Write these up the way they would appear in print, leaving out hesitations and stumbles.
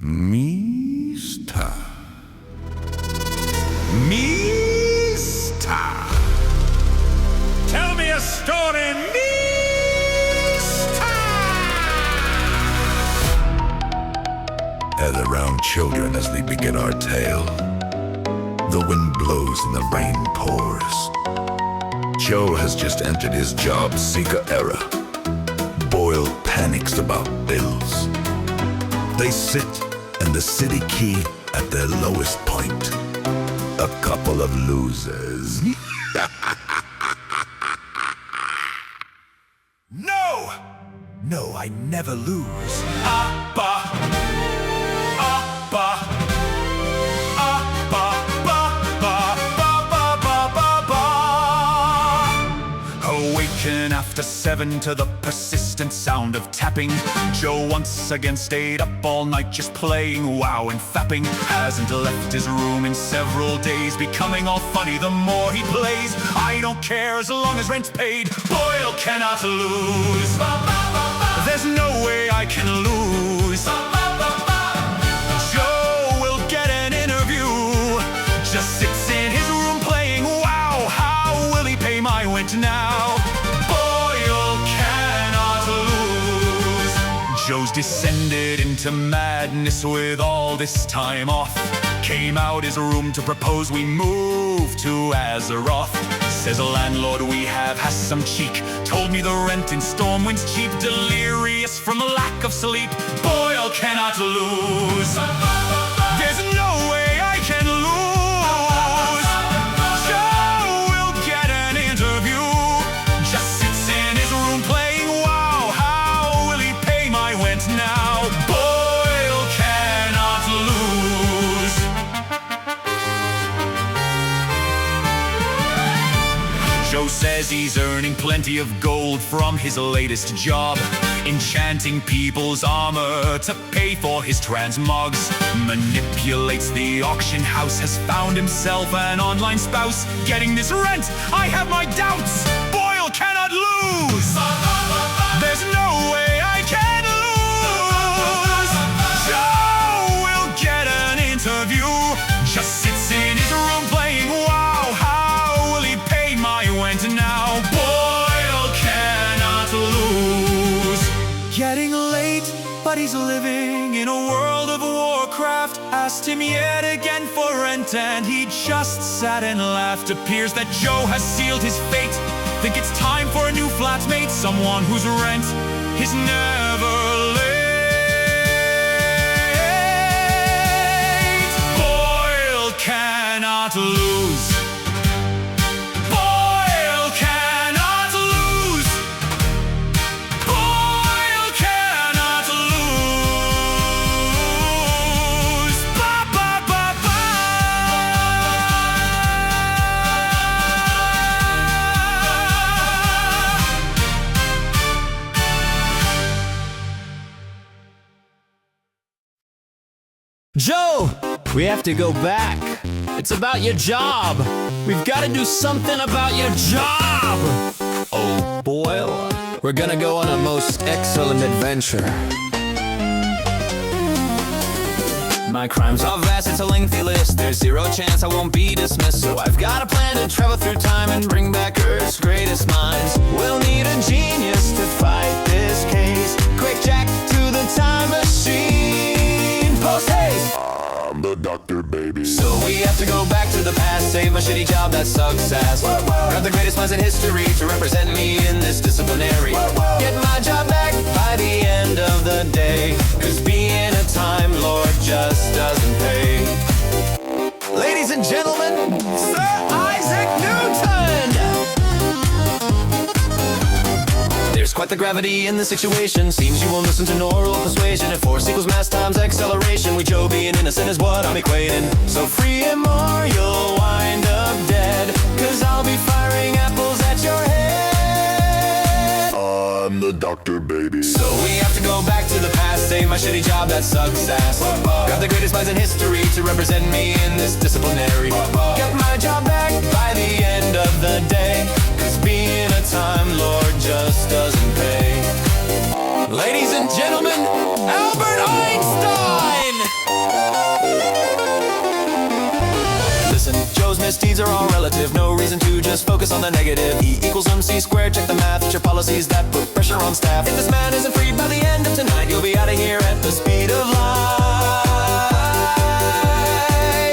Mister. Mister. Tell me a story, Mister. Gather round children as we begin our tale. The wind blows and the rain pours. Joe has just entered his job seeker era. Boyle panics about bills. They sit in the City Quay at their lowest point. A couple of losers. No! No, I never lose. Abba! Abba! Abba! Ba! Ba! Ba! Ba! Ba! Ba! Ba! Awaken after 7 to the persistent sound of tapping. Joe once again stayed up all night just playing WoW and fapping. Hasn't left his room in several days, becoming all funny the more he plays. I don't care as long as rent's paid. Boyle cannot lose. There's no way I can lose. Joe will get an interview. Just sits in his room playing WoW. How will he pay my rent now? Joe's descended into madness with all this time off. Came out his room to propose we move to Azeroth. Says the landlord we have has some cheek. Told me the rent in Stormwind's cheap. Delirious from the lack of sleep. Boyle cannot lose. There's no way I can lose. Joe will get an interview. Just sits in his room playing WoW. How will he pay my rent now? Boyle cannot lose. Joe says he's earning plenty of gold from his latest job, enchanting people's armor to pay for his transmogs. Manipulates the auction house, has found himself an online spouse. Getting this rent, I have my doubts. Boyle cannot lose. There's no way I can lose. Joe will get an interview. Just sits in his room playing WoW. How will he pay my rent now? Boyle cannot lose. Getting late, but he's living in a world of Warcraft. Asked him yet again for rent, and he just sat and laughed. Appears that Joe has sealed his fate. Think it's time for a new flatmate, someone whose rent is never late. Boyle cannot lose. Boyle cannot lose. Boyle cannot lose. Ba ba ba ba. Joe, we have to go back. It's about your job. We've got to do something about your job. Oh, Boyle, we're gonna go on a most excellent adventure. My crimes are vast, it's a lengthy list. There's zero chance I won't be dismissed. So I've got a plan to travel through time and bring back Earth's greatest minds. We'll need a genius to fight this case. Quick Jack to the time machine. Post haste! I'm the doctor, baby. So we have to go back to the past, save my shitty job that sucks ass. Grab the greatest minds in history to represent me in this disciplinary. Get my job back by the end of the day, 'cause being a Time Lord just doesn't pay. Ladies and gentlemen, Sir Isaac Newton! There's quite the gravity in the situation. Seems you won't listen to no oral persuasion. If force equals mass times acceleration, we Joe being innocent is what I'm equating. So free him or you'll wind up dead, 'cause I'll be firing apples at your head. I'm the doctor, baby. So we have to go back to the past, save my shitty job that sucks ass. Grab the greatest minds in history to represent me in this disciplinary. Get my job back by the end of the day, 'cause being a Time Lord just doesn't pay. Ladies and gentlemen, Albert Einstein! His deeds are all relative, no reason to just focus on the negative. E equals MC squared, check the math, it's your policies that put pressure on staff. If this man isn't freed by the end of tonight, you'll be out of here at the speed of light.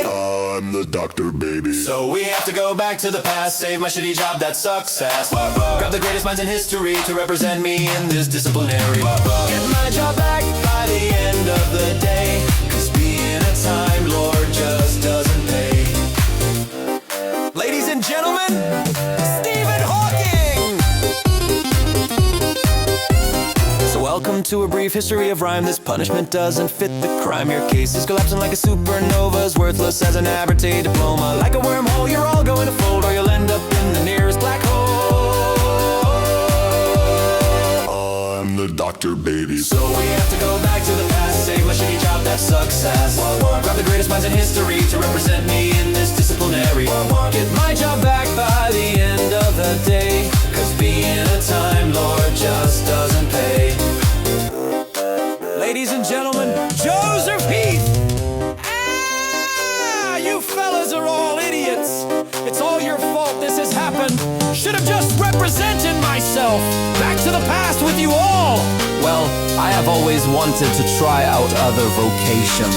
I'm the doctor, baby. So we have to go back to the past, save my shitty job that sucks ass. Grab the greatest minds in history to represent me in this disciplinary. Get my job back by the end of the day, 'cause being a Time Lord just doesn't pay. Ladies and gentlemen, Stephen Hawking! So welcome to a brief history of rhyme. This punishment doesn't fit the crime. Your case is collapsing like a supernova's worthless as an Abertay diploma. Like a wormhole, you're all going to fold, or you'll end up in the nearest black hole. I'm the doctor, baby. So we have to go back to the past, save my shitty job that sucks ass. Grab the greatest minds in history to represent me in this disciplinary. Get my job back by the end of the day, 'cause being a Time Lord just doesn't pay. Ladies and gentlemen, Joseph Heath! Ah, you fellas are all idiots. It's all your fault this has happened. Should have just represented myself. Back to the past with you all. Well, I have always wanted to try out other vocations.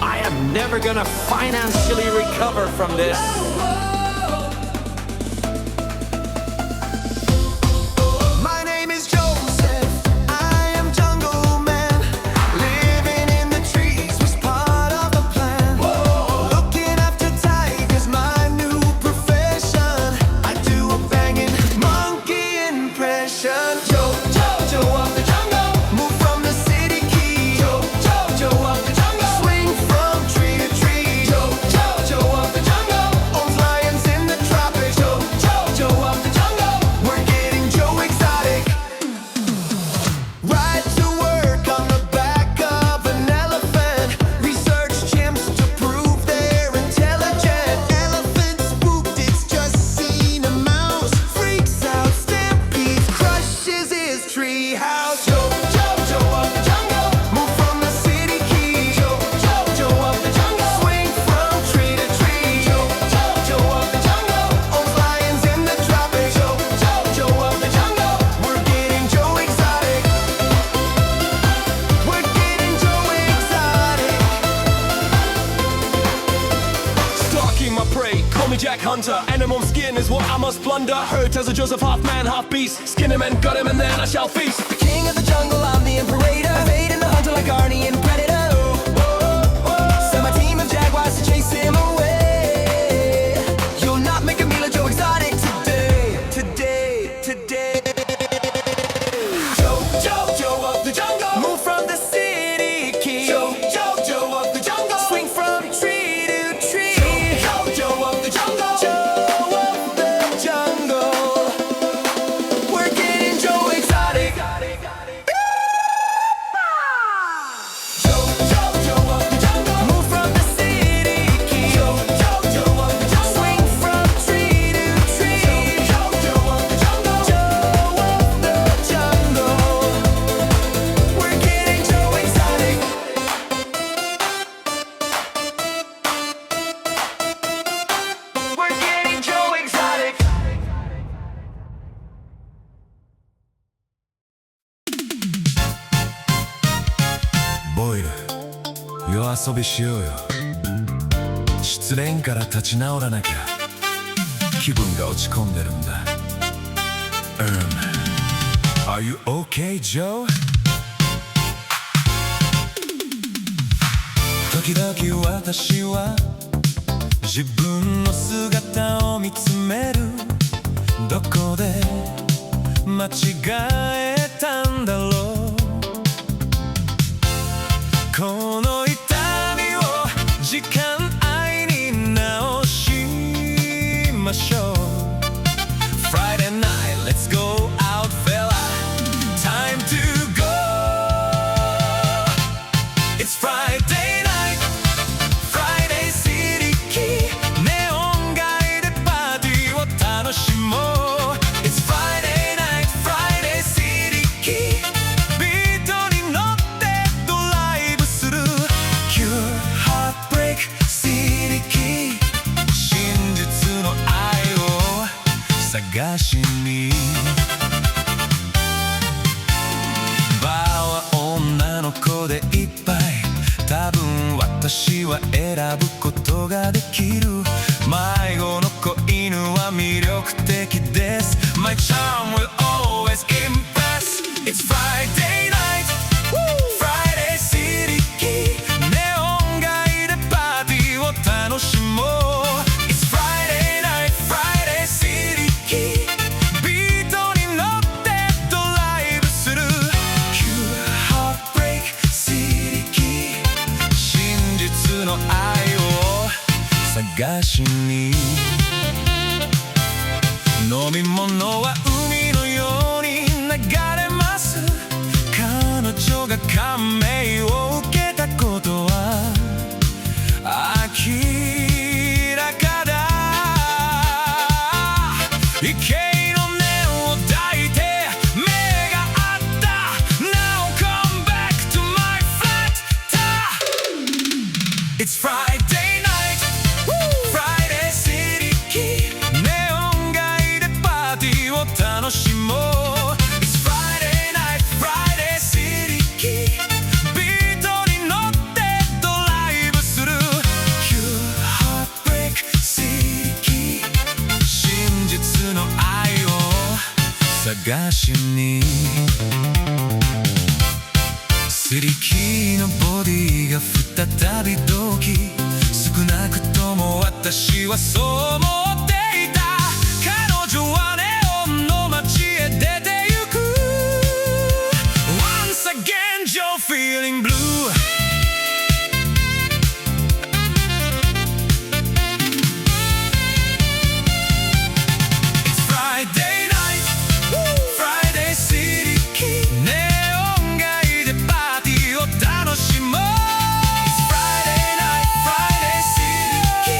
I am never gonna financially recover from this. My name is Joseph, I am jungle man. Living in the trees was part of the plan. Looking after tigers, my new profession. I do a banging monkey impression. Joe of the jungle, move from the city key. Joe of the jungle, swing from tree to tree. Joe of the jungle, owns lions in the tropics. Joe of the jungle, we're getting Joe exotic. Ride to work on the back of an elephant. Research chimps to prove they're intelligent. Elephant spooked, it's just seen a mouse. Freaks out, stampedes, crushes his tree house. Joe of the jungle, move from the city key. Joe of the jungle, swing from tree to tree. Joe of the jungle, owns lions in the tropics. Joe of the jungle, we're getting Joe exotic. We're getting Joe exotic. Stalking my prey, call me Jack Hunter. Animal skin is what I must plunder. Hurt as a Joseph, half man, half beast. Skin him and gut him and then I shall feast. The king of the jungle, I'm the imperator. Evading the hunter like Arnie and Predator. Send my team of jaguars to chase him away. You'll not make a meal of Joe exotic today. Joe of the jungle, move from the city key. Joe of the jungle, swing from tree to tree. Joe of the jungle, we're getting Joe exotic. Boyle、夜遊びしようよ。失恋から立ち直らなきゃ。気分が落ち込んでるんだ。Are you okay, Joe? 時々私は自分の姿を見つめる。どこで間違えたんだろう。この痛みを時間愛に直しましょう。 Friday night, let's go out, fella. Time to go. It's Friday night, Friday City Quay. ネオン街でパーティーを楽探しにバーは女の子でいっぱい多分私は選ぶことができる迷子の子犬は魅力的です My charm will always impress It's Friday night Friday City Quay ネオン街でパーティーを楽しもう It's Friday night Friday City Quay ビートに乗ってドライブする Pure Heartbreak City Quay 真実の愛を探しに飲み物は海のように流れます彼女が感銘を受けたことは明らかだ池の念を抱いて目が合った Now come back to my flat It's Friday night Friday City Quay ネオン街でパーティーを楽しもう It's Friday night Friday City Quay ビートに乗ってドライブする Pure Heartbreak City Quay 真実の愛を探しにスリキーのボディが再び同期少なくとも私はそう思っていた彼女はネオンの街へ出てゆく Once again Joe feeling blue It's Friday night Friday City Quay ネオン街でパーティーを楽しもう It's Friday night Friday City Quay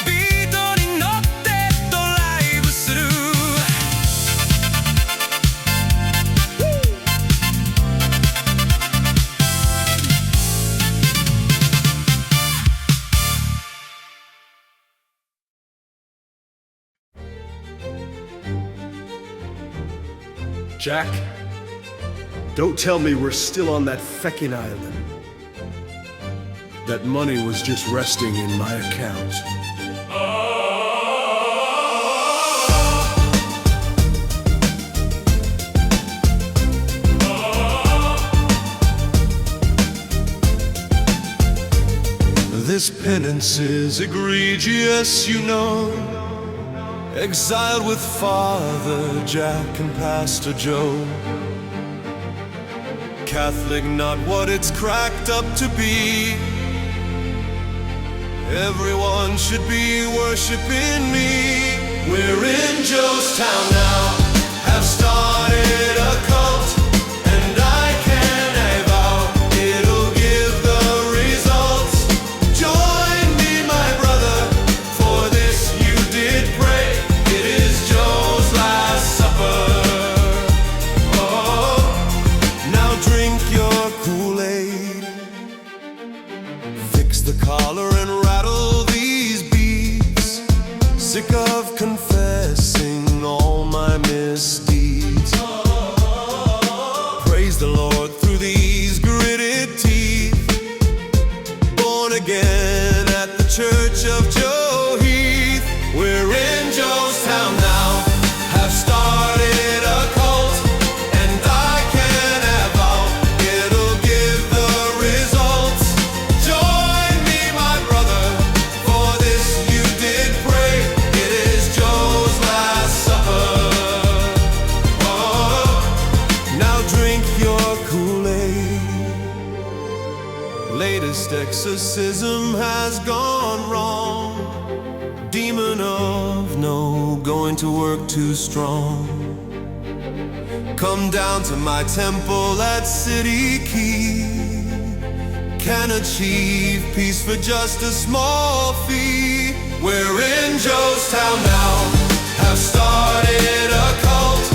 ビートに乗ってドライブする Jack, don't tell me we're still on that feckin' island. That money was just resting in my account. This penance is egregious, you know. Exiled with Father Jack and Pastor Joe. Catholic, not what it's cracked up to be. Everyone should be worshiping me. We're in Joestown now, have started a cult, and I can vow it'll give the results. Join me, my brother, for this you did pray. It is Joe's last supper. Oh, now drink your Kool-Aid. Fix the collar and rattle these beads. Sick of confessing all my misdeeds. Praise the Lord through these gritted teeth. Born again at the Church of Joe Heath. We're in Joestown now, have started a cult, and I can have out, it'll give the results. Join me, my brother, for this you did pray. It is Joe's last supper. Oh, now drink your Kool-Aid. Latest exorcism has gone wrong. Demon of no, going to work too strong. Come down to my temple at City Quay. Can achieve peace for just a small fee. We're in Joestown now, have started a cult,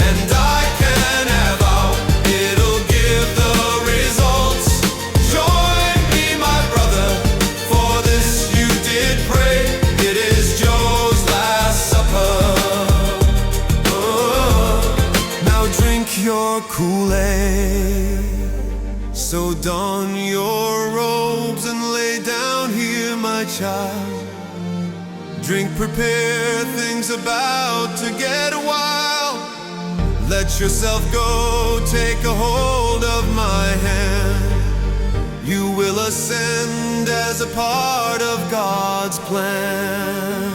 and I can have out, it'll give the results. Join me, my brother, for this you did pray. It is Joe's last supper. my child. Drink, prepare, things about to get wild. Let yourself go, take a hold of my hand. You will ascend as a part of God's plan.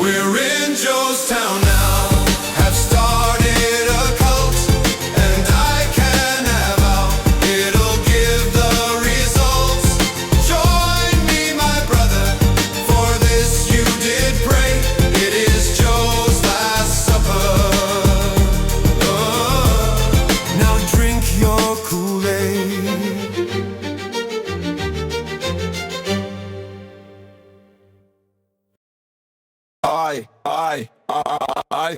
We're in Joestown now, have started a cult, and I can have out, it'll give the results. Join me, my brother, for this you did pray. It is Joe's last supper. Now drink your Kool-Aid.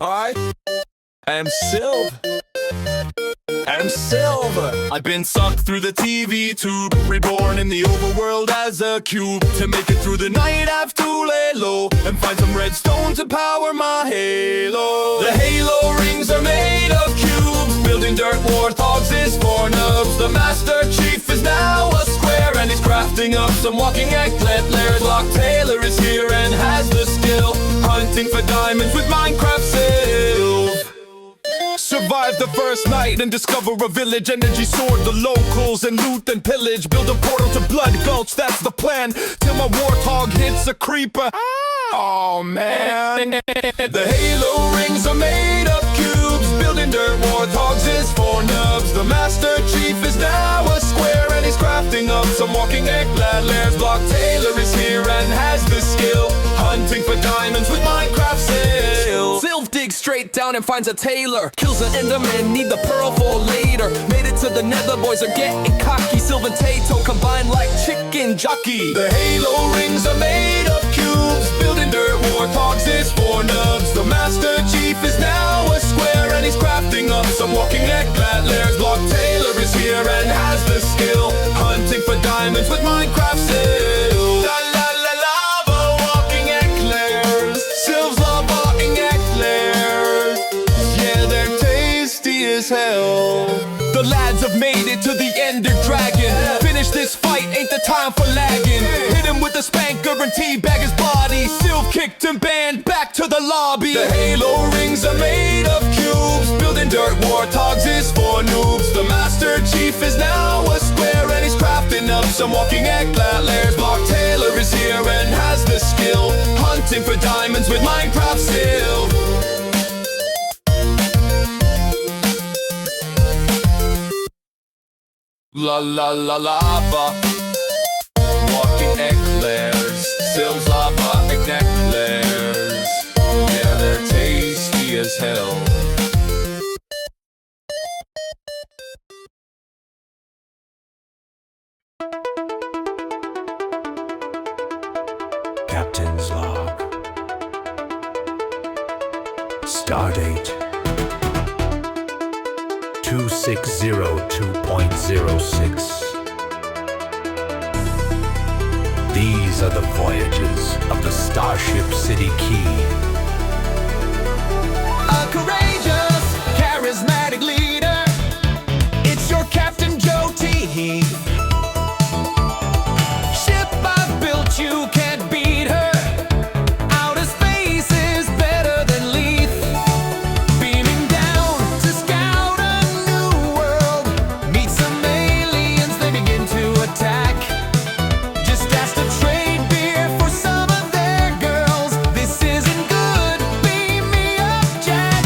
I am Sylv. I've been sucked through the TV tube, reborn in the overworld as a cube. To make it through the night, I've to lay low and find some redstone to power my halo. The halo rings are made of cubes, building dirt warthogs is for nubs. The Master Chief is now a square, and he's crafting up some walking eggplant layers. Lock Taylor is here and has the skill, hunting for diamonds with Minecraft Sylv. Survive the first night and discover a village. Energy sword the locals and loot and pillage. Build a portal to Blood Gulch, that's the plan, till my warthog hits a creeper. Oh man. The halo rings are made of cubes, building dirt warthogs is for nubs. The Master Chief is now a square, and he's crafting up some walking eggplant layers. Block Taylor is here and has the skill, hunting for diamonds with Minecraft Sylv. Sylv digs straight down and finds a tailor, kills an enderman, need the pearl for later. Made it to the nether, boys are getting cocky. Sylv and Tato combined like chicken jockey. The halo rings are made of cubes, building dirt warthogs is for nubs. The Master Chief is now a square, and he's crafting up some walking eggplant layers. Block Taylor is here and has the skill, hunting for diamonds with Minecraft Sylv. La la la lava walking eclairs, Sylv's love walking eclairs. Yeah, they're tasty as hell. The lads have made it to the Ender Dragon. Finish this fight, ain't the time for lagging. Hit him with a spanker and teabag his body. Sylv kicked him, banned back to the lobby. The halo rings are made of cubes, building dirt warthogs is for noobs. The Master Chief is now a square, and he's crafting up some walking eggplant layers. Block Taylor is here and has the skill, hunting for diamonds with Minecraft Sylv. La la la lava, walking eclairs, Sylv's lava eclairs. Yeah, they're tasty as hell. Captain's log. Stardate 2602.06. These are the voyages of the starship City Quay. A courageous, charismatic leader, it's your Captain Joe T. Ship I've built, you can't beat her. Outer space is better than Leith. Beaming down to scout a new world, meet some aliens, they begin to attack. Just asked to trade beer for some of their girls. This isn't good, beam me up, Jack.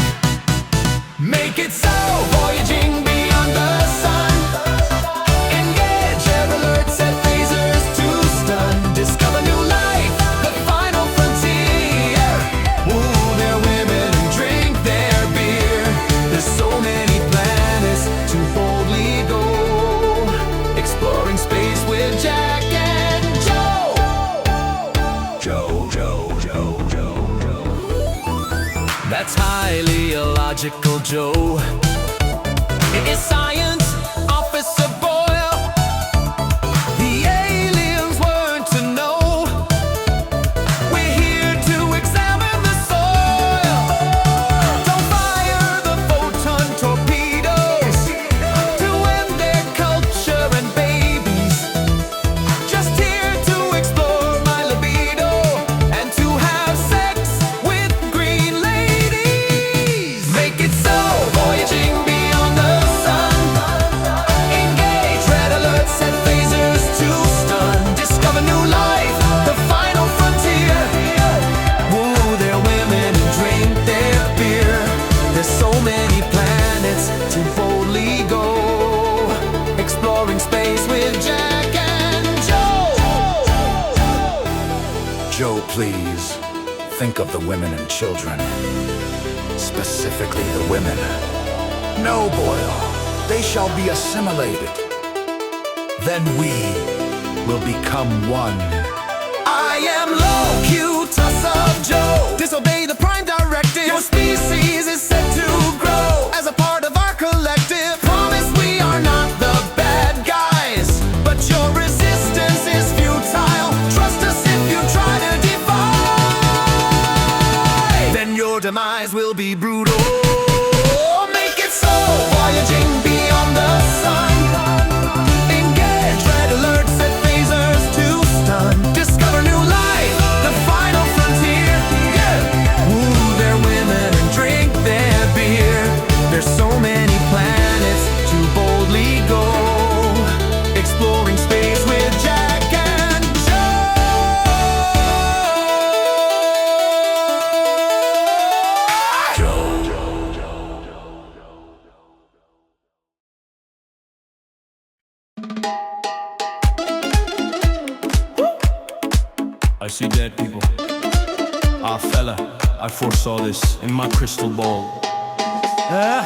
Make it so, voyaging beyond the sun. Engage, air alert, set phasers to stun. Discover new life, the final frontier. Woo their women and drink their beer. There's so many planets to boldly go, exploring space with Jack and Joe. That's highly illogical, Joe. It is science, Officer Boyle. The aliens weren't to know. We're here to examine the soil. Don't fire the photon torpedoes to end their culture and babies. Just here to Joe, please. Think of the women and children. Specifically the women. No, Boyle. They shall be assimilated. Then we will become one. I am Locutus of Joe. Disobey the prime directive. Your species is set to grow as a part of our collective. Promise we are not the bad guys, but your resistance is futile. Trust us if you try to defy. Then your demise will be brutal. Make it so, voyaging beyond the sun. Engage, red alert, set phasers to stun. Discover new life, the final frontier. Yeah. Woo their women and drink their beer. There's so many planets to boldly go. Exploring space with Jack and I see dead people. Ah, fella, I foresaw this in my crystal ball. Hey!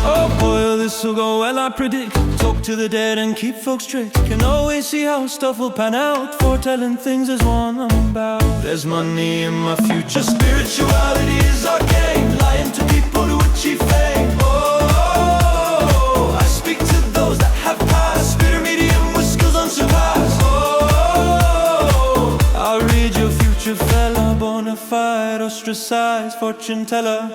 Oh, Boyle, this'll go well, I predict. Talk to the dead and keep folks strict. Can always see how stuff will pan out. Foretelling things is one I'm about. There's money in my future. Spirituality is our game. Lying to people to achieve fame. Oh, I speak to those that have passed. Spirit medium with skills unsurpassed. Oh, I'll read your future, fella. Bonafide, ostracized, fortune teller.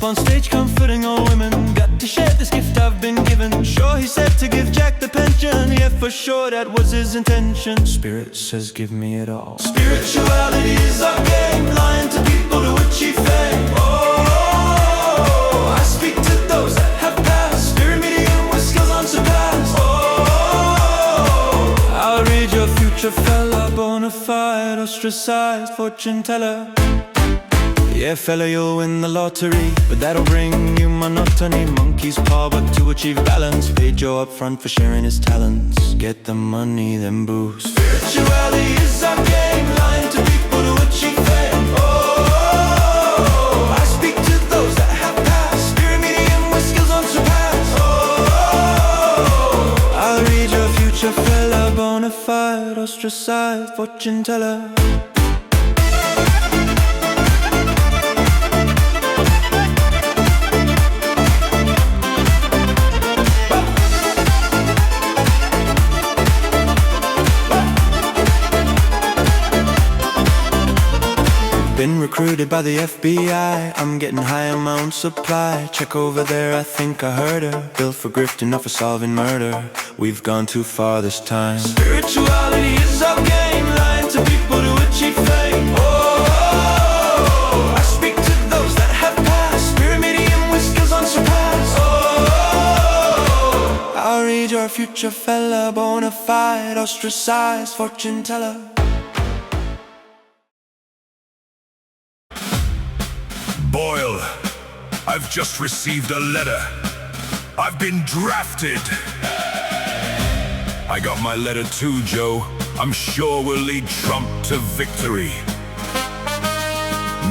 On stage comforting all women. Got to share this gift I've been given. Sure, he said to give Jack the pension. Yeah, for sure, that was his intention. Spirit says give me it all. Spirituality is our game. Lying to people to achieve fame. Oh, I speak to those that have passed. Spirit medium with skills unsurpassed. Oh, I'll read your future, fella. Bonafide, ostracized, fortune teller. Yeah, fella, you'll win the lottery, but that'll bring you monotony. Monkey's paw, but to achieve balance. Paid Joe up front for sharing his talents. Get the money, then boost. Spirituality is our game. Lying to people to achieve fame. Oh, I speak to those that have passed. Spirit medium with skills unsurpassed. Oh, I'll read your future, fella. Bonafide, ostracized, fortune teller. Been recruited by the FBI. I'm getting high on my own supply. Check over there, I think I heard her. Bill for grifting, not for solving murder. We've gone too far this time. Spirituality is our game. Lying to people to achieve fame. Oh, I speak to those that have passed. Spirit medium with skills unsurpassed. Oh, I'll read your future, fella. Bonafide, ostracized, fortune teller. Boyle, I've just received a letter. I've been drafted. I got my letter too, Joe. I'm sure we'll lead Trump to victory.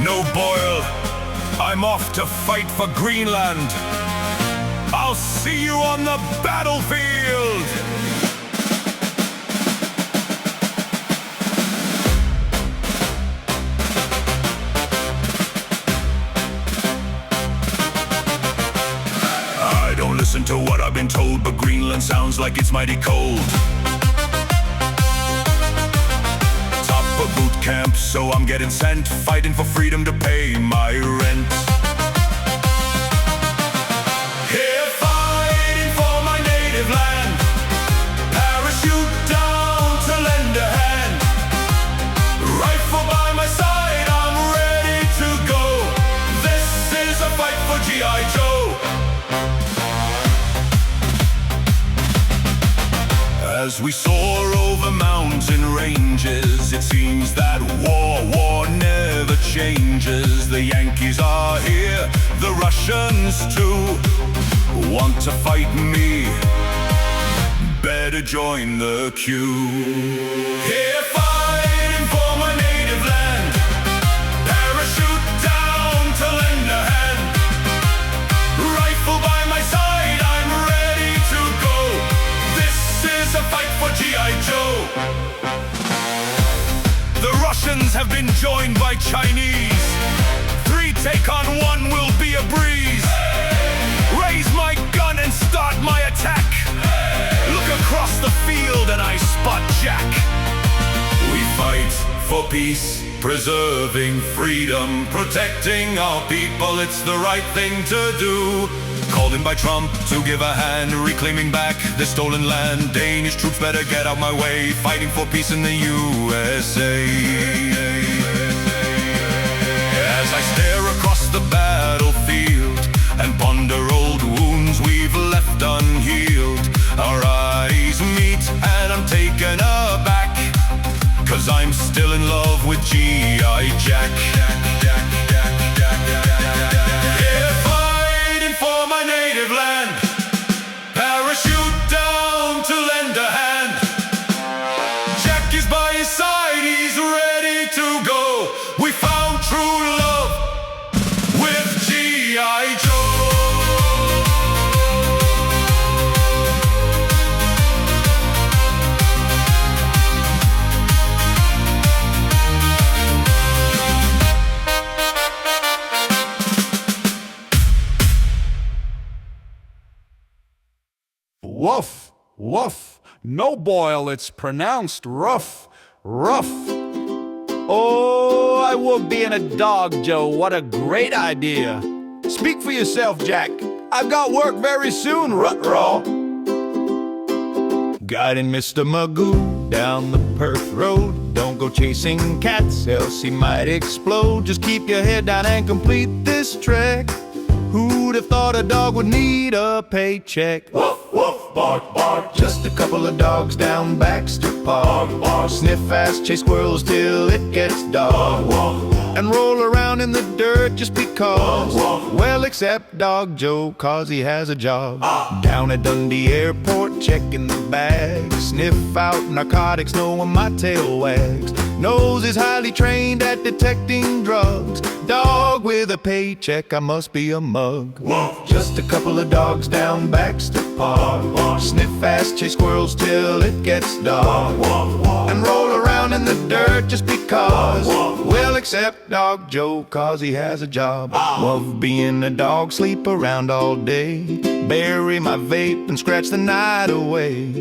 No, Boyle, I'm off to fight for Greenland. I'll see you on the battlefield! Listen to what I've been told, but Greenland sounds like it's mighty cold. Top of boot camp, so I'm getting sent, fighting for freedom to pay my rent. Here fighting for my native land, parachute down to lend a hand. Rifle by my side, I'm ready to go. This is a fight for G.I. Joe. As we soar over mountains mountain ranges. It seems that war never changes. The Yankees are here, the Russians too. Want to fight me? Better join the queue. Here fighting for my native land. Parachute down to lend a hand. Rifle by my side, I'm ready to go. This is a fight for G.I. Joe. The Russians have been joined by Chinese. 3 take on 1 will be a breeze. Raise my gun and start my attack. Look across the field and I spot Jack. We fight for peace, preserving freedom, protecting our people. It's the right thing to do. Called in by Trump to give a hand, reclaiming back the stolen land. Danish troops better get out my way, fighting for peace in the USA. As I stare across the battlefield and ponder old wounds we've left unhealed, our eyes meet and I'm taken aback, 'cause I'm still in love with G.I. Jack. Here fighting for my native land. Parachute down to lend a hand. Jack is by his side, he's ready to go. We found true love with G.I. Joe. Woof, woof. No, Boyle, it's pronounced rough, rough. Oh, I would being a dog, Joe. What a great idea. Speak for yourself, Jack. I've got work very soon, Rut-Raw. Guiding Mr. Magoo down the Perth Road. Don't go chasing cats, else he might explode. Just keep your head down and complete this trek. Who'd have thought a dog would need a paycheck? Woof, woof, bark, bark. Just a couple of dogs down Baxter Park. Sniff fast, chase squirrels till it gets dark. And roll around in the dirt just because. Well, except Dog Joe, 'cause he has a job. Down at Dundee Airport, checking the bags. Sniff out narcotics, know when my tail wags. Nose is highly trained at detecting drugs. Dog with a paycheck, I must be a mug. Just a couple of dogs down Baxter Park. Sniff fast, chase squirrels till it gets dark. And roll around in the dirt just because. Well, except Dog Joe, 'cause he has a job. Love being a dog, sleep around all day. Bury my vape and scratch the night away.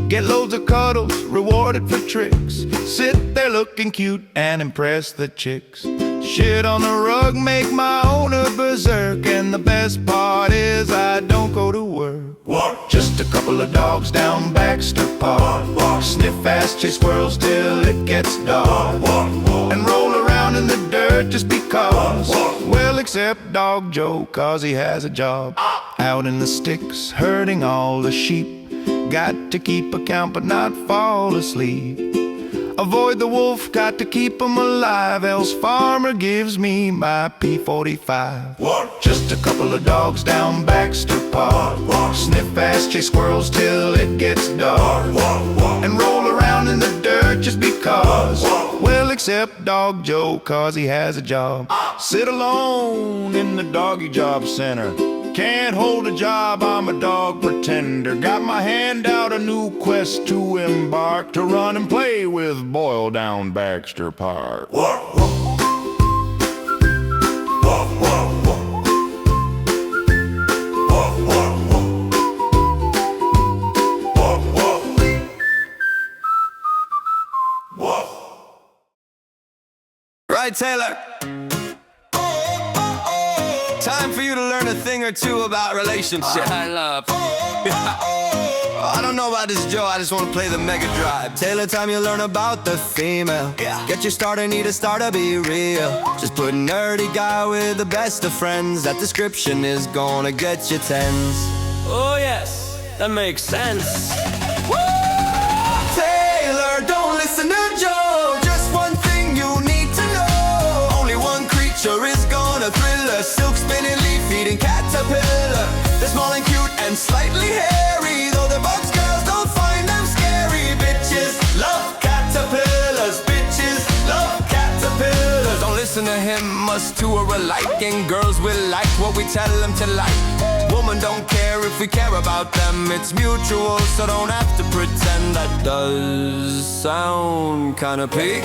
Get loads of cuddles, rewarded for tricks. Sit there looking cute and impress the chicks. Shit on the rug, make my owner berserk. And the best part is I don't go to work. Just a couple of dogs down Baxter Park. Sniff fast, chase squirrels till it gets dark. And roll around in the dirt just because. Well, except Dog Joe, 'cause he has a job. Out in the sticks, herding all the sheep. Got to keep account but not fall asleep. Avoid the wolf, got to keep him alive, else farmer gives me my P45. Just a couple of dogs down Baxter Park. Sniff fast, chase squirrels till it gets dark. And roll around in the dirt just because. Well, except Dog Joe, 'cause he has a job. Sit alone in the doggy job center. Can't hold a job, I'm a dog pretender. Got my hand out, a new quest to embark. To run and play with Boyle down Baxter Park. Right, Taylor? Time for you to learn a thing or two about relationships. I love. I don't know about this, Joe, I just want to play the Mega Drive. Taylor, time you learn about the female. Get your starter, need a starter, be real. Just put nerdy guy with the best of friends. That description is gonna get you tens. Oh yes, that makes sense. Taylor, don't him, us two are alike, and girls will like what we tell them to like. Women don't care if we care about them, it's mutual, so don't have to pretend. That does sound kinda peak.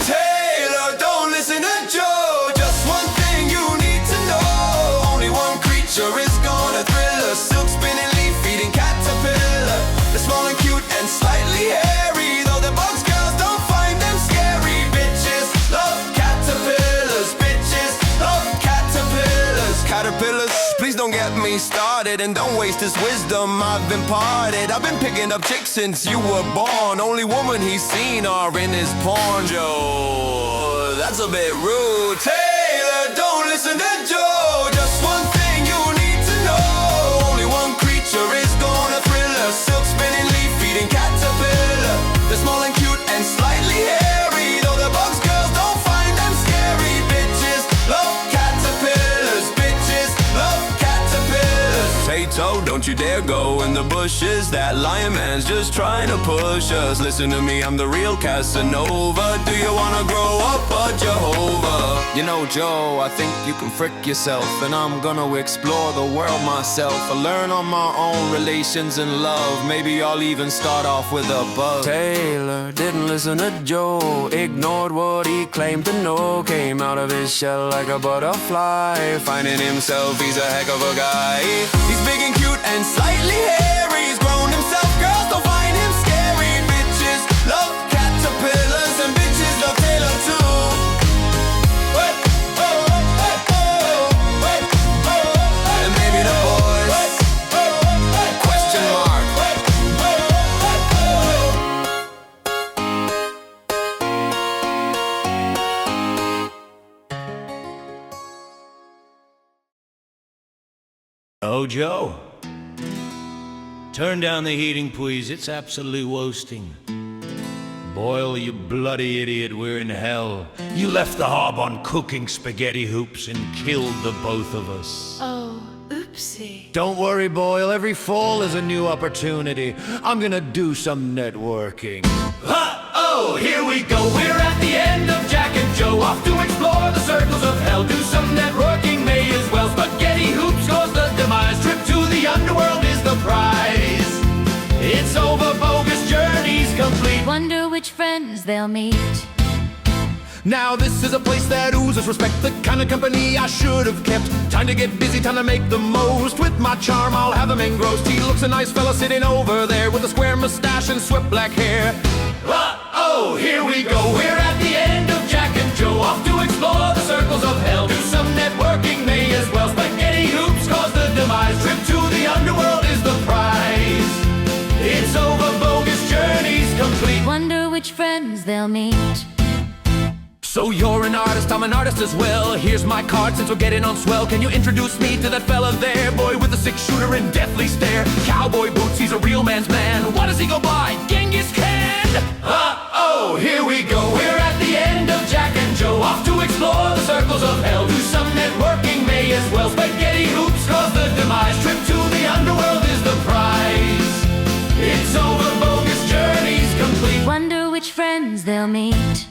Taylor, don't listen to Joe, just one thing you need to know. Only one creature is gonna thrill us, silk spinning, leaf feeding caterpillar. They're small and cute and slightly hairy, though the bugs girls don't find them scary. Bitches love caterpillars, bitches love caterpillars. Caterpillars, please don't get me started, and don't waste this wisdom I've imparted. I've been picking up chicks since you were born. Only woman he's seen are in his porn. Joe, that's a bit rude. Taylor, don't listen to Joe, just one thing you need to know. Only one creature is gonna thrill us, silk spinning, leaf feeding caterpillar. They're small and cute and slightly hairy, though the bugs girls don't find them scary. Bitches love caterpillars, bitches love caterpillars. Tato, don't you dare go in the bushes, that lion man's just trying to push us. Listen to me, I'm the real Casanova. Do you wanna grow up a Jehovah? You know, Joe, I think you can frick yourself, and I'm gonna explore the world myself. I learn on my own relations and love. Maybe I'll even start off with a bug. Taylor didn't listen to Joe, ignored what he claimed to know. Came out of his shell like a butterfly, finding himself, he's a heck of a guy. He's big and cute and slightly hairy, he's grown himself, girls don't find him scary. Bitches love caterpillars, and bitches love Taylor too. And maybe the boys, question mark. Oh, Joe. Turn down the heating, please. It's absolute roasting. Boyle, you bloody idiot, we're in hell. You left the hob on cooking spaghetti hoops and killed the both of us. Oh, oopsie. Don't worry, Boyle. Every fall is a new opportunity. I'm gonna do some networking. Oh, here we go. We're at the end of Jack and Joe, off to explore the circles of hell. Do some networking, may as well. Spaghetti hoops cause the demise. Trip to the underworld is the prize. It's over, bogus journey's complete. Wonder which friends they'll meet. Now this is a place that oozes respect, the kind of company I should have kept. Time to get busy, time to make the most. With my charm, I'll have him engrossed. He looks a nice fella sitting over there with a square mustache and swept black hair. Oh, here we go. We're at the end of Jack and Joe, off to explore the circles of hell. Do some networking, may as well. Spaghetti hoops cause the demise. Trip to the underworld is the prize. It's over, bogus journey's complete. Wonder which friends they'll meet. So you're an artist, I'm an artist as well. Here's my card since we're getting on swell. Can you introduce me to that fella there? Boy with a six-shooter and deathly stare. Cowboy boots, he's a real man's man. What does he go by? Genghis Khan? Oh, here we go. We're at the end of Jack and Joe, off to explore the circles of hell. Do some networking, may as well. Spaghetti hoops cause the demise. Trip to the underworld is the prize. It's over, bogus journey's complete. Wonder which friends they'll meet.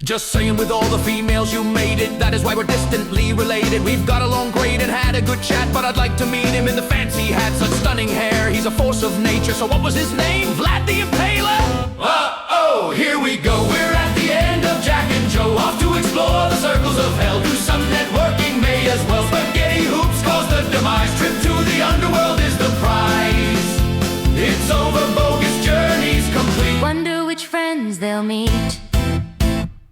Just saying, with all the females you made it, that is why we're distantly related. We've got along great and had a good chat, but I'd like to meet him in the fancy hat. Such stunning hair, he's a force of nature. So what was his name? Vlad the Impaler? Oh, here we go. We're at the end of Jack and Joe, off to explore the circles of hell. Do some networking, may as well. Spaghetti hoops cause the demise. Trip to the underworld is the prize. It's over, bogus journey's complete. Wonder which friends they'll meet.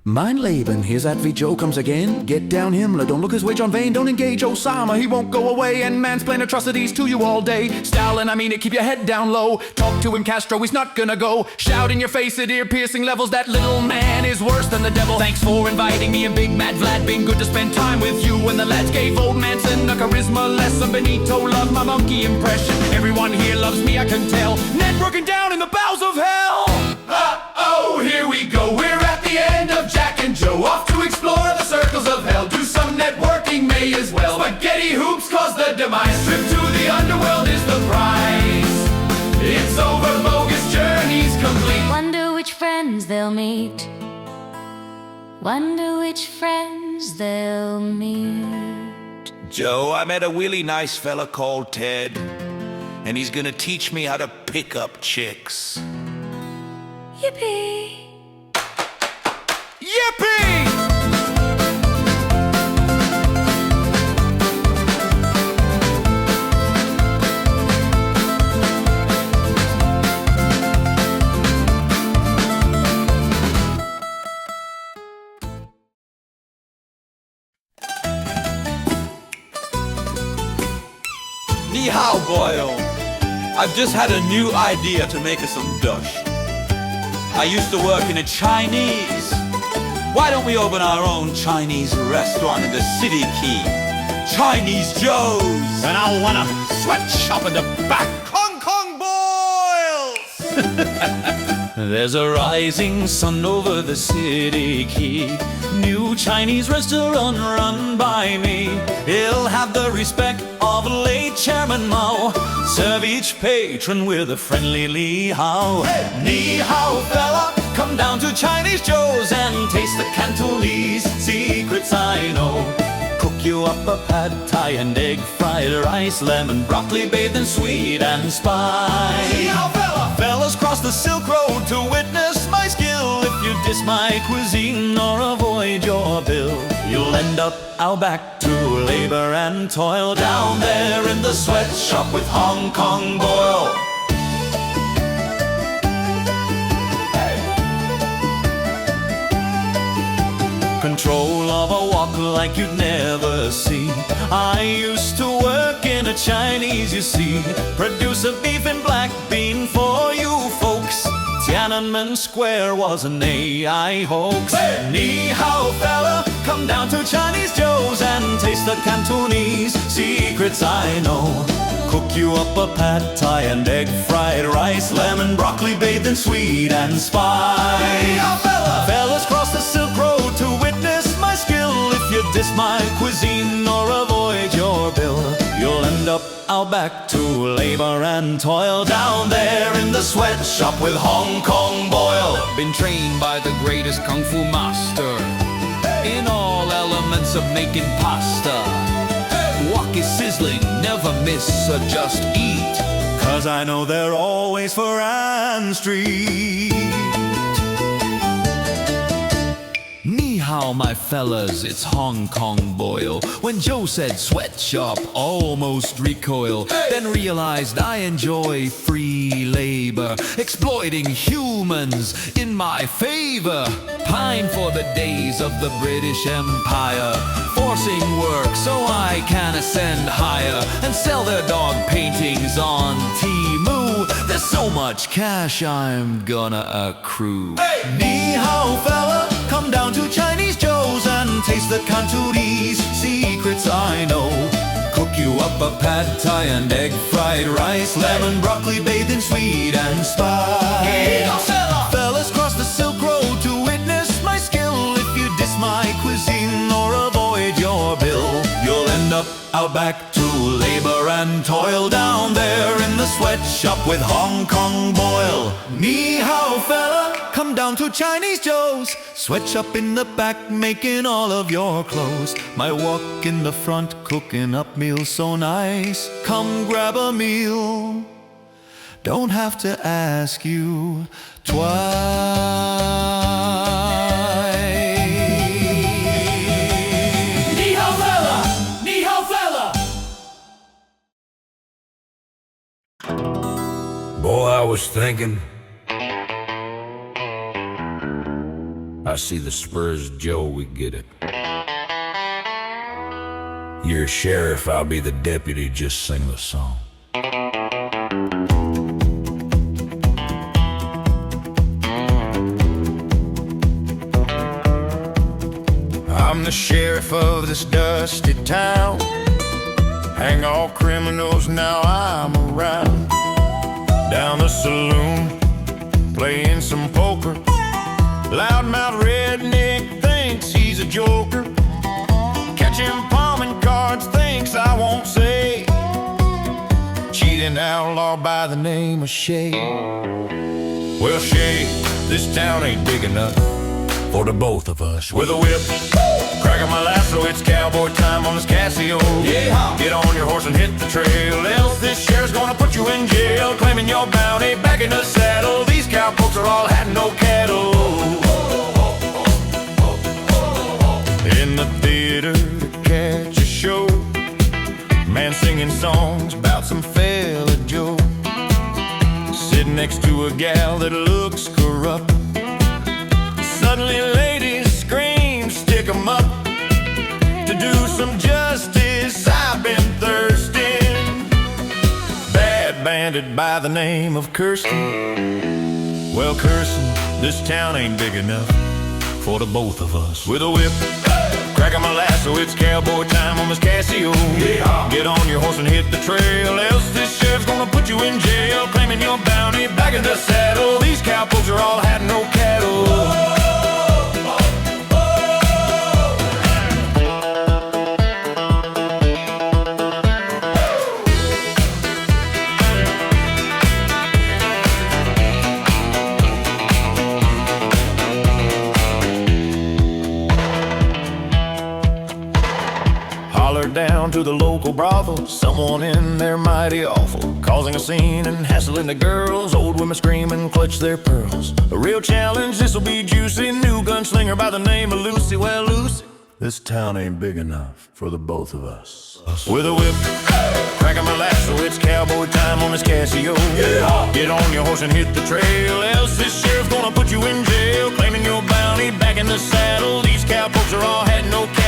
Mein Leben, here's Davy Joe comes again. Get down Himmler, don't look his way John Vane. Don't engage Osama, he won't go away. And mansplain atrocities to you all day. Stalin, I mean it, keep your head down low. Talk to him, Castro, he's not gonna go. Shout in your face at ear-piercing levels. That little man is worse than the devil. Thanks for inviting me and Big Mad Vlad. Been good to spend time with you. When the lads gave old Manson a charisma lesson. Benito loved my monkey impression. Everyone here loves me, I can tell. Networking down in the bowels of hell. Oh, here we go. We're at the end of Jack and Joe, off to explore the circles of hell. Do some networking, may as well. Spaghetti hoops cause the demise. Trip to the underworld is the prize. It's over, bogus journey's complete. Wonder which friends they'll meet. Wonder which friends they'll meet. Joe, I met a really nice fella called Ted, and he's gonna teach me how to pick up chicks. Yippee! Yippee! Ni hao, Boyle. I've just had a new idea to make us some dosh. I used to work in a Chinese. Why don't we open our own Chinese restaurant in the City Quay? Chinese Joe's. And I'll want a sweatshop in the back. Kong Kong Boyles! There's a rising sun over the City Quay. New Chinese restaurant run by me. It'll have the respect of late Chairman Mao. Serve each patron with a friendly Li Hao. Ni hao, fella, come down to Chinese Joe's and taste the Cantonese secrets I know. Cook you up a pad thai and egg fried rice, lemon broccoli bathed in sweet and spice. Ni hao, fella! Fellas cross the Silk Road to witness my skill. If you diss my cuisine or avoid your bill, you'll end up out back to labor and toil down there in the sweatshop with Hong Kong Boyle. Control of a wok like you'd never see. I used to work in a Chinese, you see. Produce a beef and black bean for you folks. Tiananmen Square was an AI hoax. Ni hao, fella, come down to Chinese Joe's and taste the Cantonese secrets I know. Cook you up a pad thai and egg fried rice, lemon broccoli bathed in sweet and spice. Ni hao, fella! Fellas cross the Silk Road to witness my skill. If you diss my cuisine or avoid your bill, you'll end up out back to labor and toil down there in the sweatshop with Hong Kong Boyle. Been trained by the greatest kung fu master in all elements of making pasta. Wok is sizzling, never miss or just eat. Cause I know they're always for Ann Street. Ni hao, my fellas, it's Hong Kong Boyle. When Joe said sweatshop, almost recoil. Then realized I enjoy free labor, exploiting humans in my favor. Pine for the days of the British Empire, forcing work so I can ascend higher and sell their dog paintings on Temu. There's so much cash I'm gonna accrue. Ni hao, fella, come down to Chinese Joe's and taste the Cantonese secrets I know. Cook you up a pad thai and egg fried rice, lemon broccoli bathed in sweet and spice. Fellas cross the Silk Road to witness my skill. If you diss my cuisine or avoid your bill, you'll end up out back to labor and toil down there in the sweatshop with Hong Kong Boyle. Ni hao, fella, come down to Chinese Joe's, sweatshop in the back making all of your clothes. My wok in the front cooking up meals so nice. Come grab a meal, don't have to ask you twice. Ni hao, fella! Ni hao, fella! Boy, I was thinking, I see the spurs, Joe, we get it. You're sheriff, I'll be the deputy, just sing the song. I'm the sheriff of this dusty town. Hang all criminals, now I'm around. Down the saloon, playing some poker. Loudmouth redneck thinks he's a joker. Catch him palming cards, thinks I won't say. Cheating outlaw by the name of Shay. Well, Shay, this town ain't big enough. for the both of us. With a whip, cracking my lasso, it's cowboy time on this Casio. Yeah. Get on your horse and hit the trail, else this sheriff's gonna put you in jail. Claiming your bounty back in the saddle. These cowpokes are all had no cattle. In the theater to catch a show, man singing songs about some fella Joe. Sitting next to a gal that looks corrupt. Suddenly ladies scream, stick 'em up. To do some justice, I've been thirsting. Bad bandit by the name of Kirsten. Well, Kirsten, this town ain't big enough for the both of us. With a whip, cracking my lasso, it's cowboy time on this Casio. Yeah. Get on your horse and hit the trail, else this sheriff's gonna put you in jail. Claiming your bounty back in the saddle. These cowpokes are all had no cattle. Down to the local brothel, someone in there mighty awful, causing a scene and hassling the girls. Old women scream and clutch their pearls. A real challenge, this'll be juicy. New gunslinger by the name of Lucy. Well, Lucy, this town ain't big enough for the both of us. With a whip, cracking my lasso, it's cowboy time on this Casio. Yeah. Get on your horse and hit the trail, else this sheriff's gonna put you in jail. Claiming your bounty back in the saddle. These cowpokes are all had no cattle.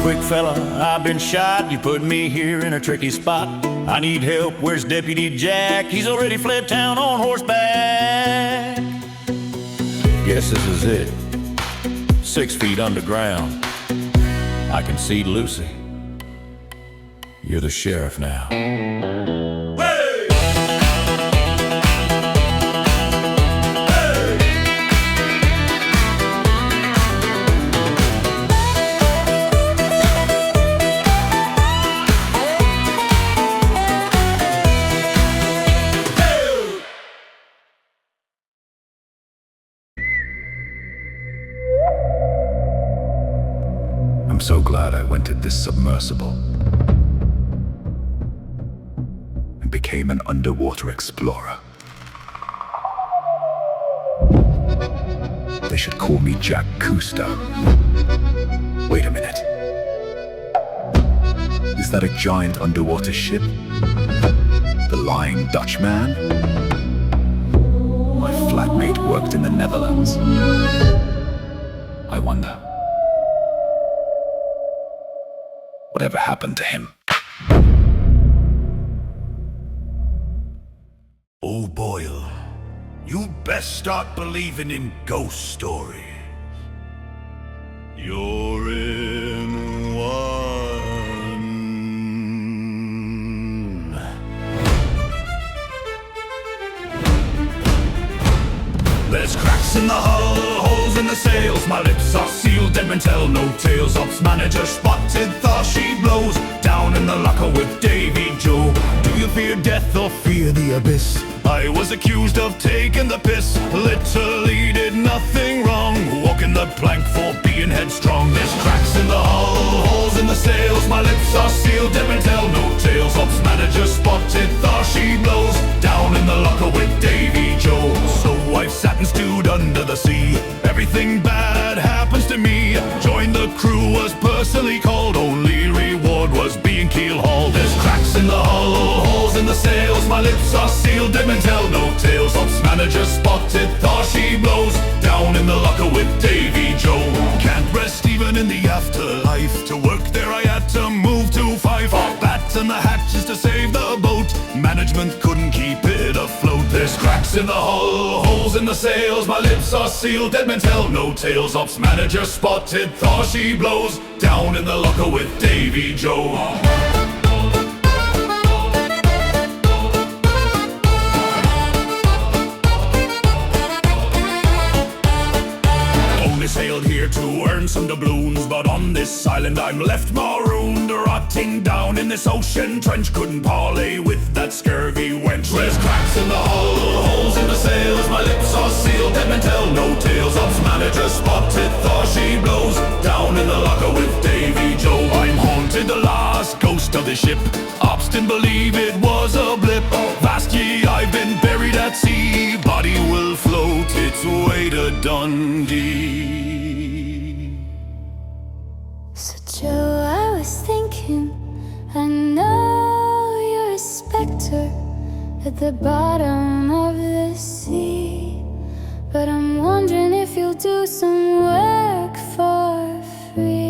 Quick fella, I've been shot. You put me here in a tricky spot. I need help, where's Deputy Jack? He's already fled town on horseback. Guess this is it. 6 feet underground. I can see Lucy. You're the sheriff now. I'm so glad I rented this submersible and became an underwater explorer. They should call me Jack Cousteau. Wait a minute. Is that a giant underwater ship? The Lying Dutchman? My flatmate worked in the Netherlands. I wonder, whatever happened to him? Oh, Boyle, you best start believing in ghost stories. You're in one. There's cracks in the hull, holes in the sails. My lips are sealed, dead men tell no tales. Ops manager spotted, thought she blows. Down in the locker with Davy Joe. Do you fear death or fear the abyss? I was accused of taking the piss. Literally did nothing wrong. Walking the plank for being headstrong. There's cracks in the hull, holes in the sails. My lips are sealed, dead men tell no tales. Ops manager spotted, thought she blows. Down in the locker with Davy Joe. So I've sat and stewed under the sea. Everything bad happens to me. Join the crew, was personally called. Only reward was being keel hauled. There's cracks in the hull, holes in the sails. My lips are sealed, dead men tell no tales. Ops manager spotted, thought she blows. Down in the locker with Davy Joe. Can't rest even in the afterlife. To work there I had to move to Fife. Bats and the hatches to save the boat. Management couldn't keep it afloat. There's cracks in the hull, holes in the sails. My lips are sealed, dead men tell no tales. Ops manager spotted, thought she blows. Down in the locker with Davy Joe. this island I'm left marooned, rotting down in this ocean trench. Couldn't parley with that scurvy wench. There's cracks in the hull, holes in the sails, my lips are sealed, dead men tell no tales. Ops manager spotted, thought she blows, down in the locker with Davy Joe. I'm haunted, the last ghost of the ship. Ops didn't believe it was a blip. Vast ye, I've been buried at sea, body will float its way to Dundee. So Joe, I was thinking, I know you're a specter at the bottom of the sea, but I'm wondering if you'll do some work for free.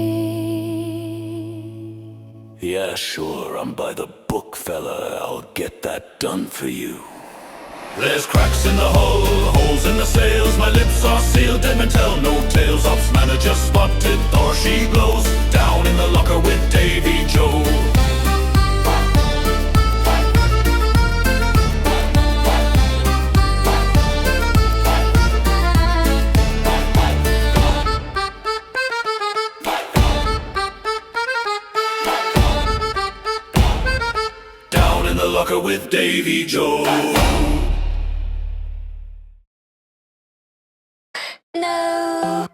Yeah, sure, I'm by the book, fella. I'll get that done for you. There's cracks in the hull, holes in the sails, my lips are sealed, dead men tell no tales. Ops manager spotted, or she glows, down in the locker with Davy Joe. Down in the locker with Davy Joe. No,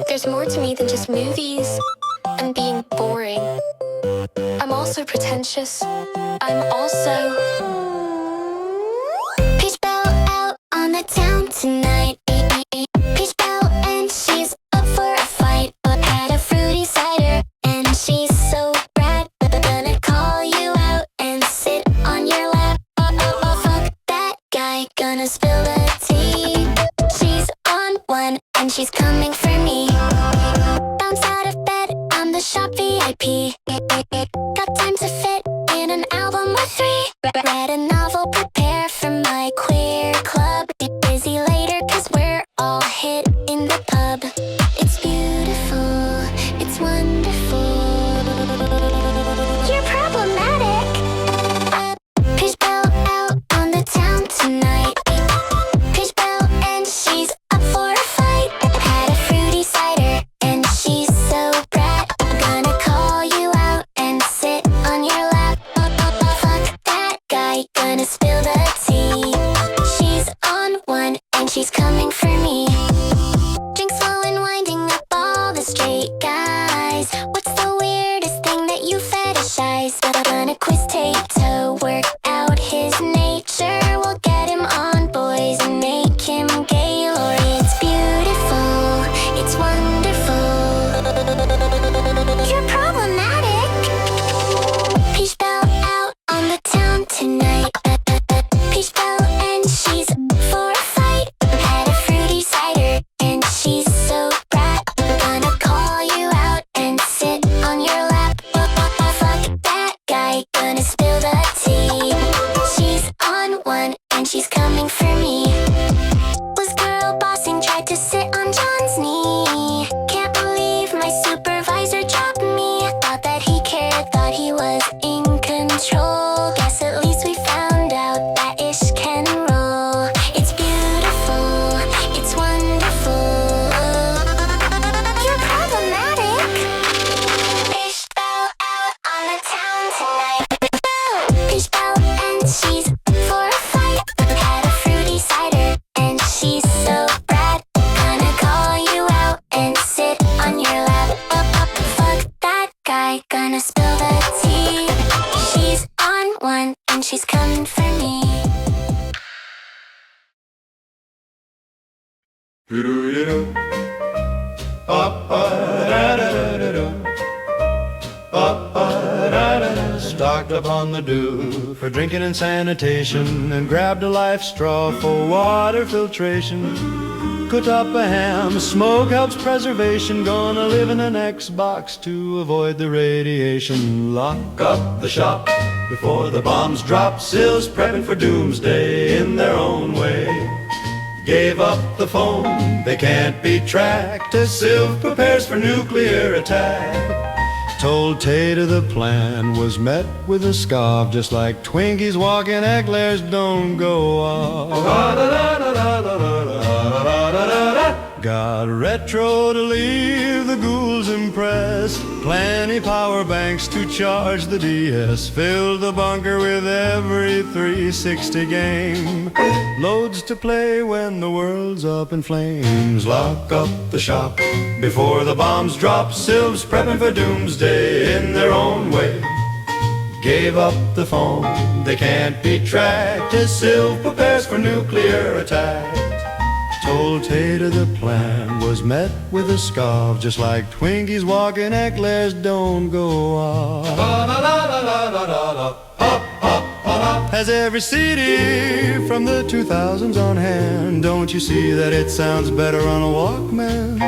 there's more to me than just movies and being boring. I'm also pretentious. I'm also Pishedbel out on the town tonight. Pishedbel and she's up for a fight, but had a fruity cider and she's so rad. Gonna call you out and sit on your lap. Oh, fuck that guy, gonna spill the tea. And she's coming for me. Bounce out of bed, I'm the shop VIP. Got time to fit in an album or three. Read a novel, prepare for my queer club. Be busy later cause we're all hit in the pub. It's beautiful, it's wonderful. You're problematic. Pishedbel out on the town tonight. Pishedbel and she's up for a fight. Had a fruity cider and she's so brat. Gonna call you out and sit on your lap. Fuck that guy, gonna spill the tea. She's on one and she's coming for me. Drink slow and winding up all the straight guys. What's the weirdest thing that you fetishize? Gonna quiz tape to work out his nature. We'll get him on boys and make him gay. Or it's beautiful, it's wonderful. You're problematic. Pishedbel out on the town tonight. Pishedbel and she's for a fight. Had a fruity cider and she's so brat. Gonna call you out and sit on your lap. Fuck that guy, gonna spill the tea. She's on one and she's coming for me. Was girl bossing, tried to sit on John's knee. Can't believe my supervisor dropped me. Thought that he cared, thought he was in control. Guess at least we found out that ish can roll. It's beautiful, it's wonderful. You're problematic. Pishedbel out on the town tonight. Pishedbel and she's for a fight. Had a fruity cider and she's so brat. Gonna call you out and sit on your lap. Fuck that guy, gonna spill the tea. She's on one and she's coming for me. Stocked up on the dew for drinking and sanitation, and grabbed a life straw for water filtration. Cooked up a ham, smoke helps preservation. Gonna live in an Xbox to avoid the radiation. Lock up the shop before the bombs drop. Sylv's prepping for doomsday in their own way. Gave up the phone, they can't be tracked as Sylv prepares for nuclear attack. Told Tater the plan was met with a scoff, just like Twinkies walking eclairs don't go off. Got retro to leave the ghouls impressed. Plenty power banks to charge the DS. Fill the bunker with every 360 game. Loads to play when the world's up in flames. Lock up the shop before the bombs drop. Sylv's prepping for doomsday in their own way. Gave up the phone, they can't be tracked as Sylv prepares for nuclear attack. Told Tater the plan was met with a scoff, just like Twinkies walking eclairs don't go off. Has every CD from the 2000s on hand. Don't you see that it sounds better on a Walkman?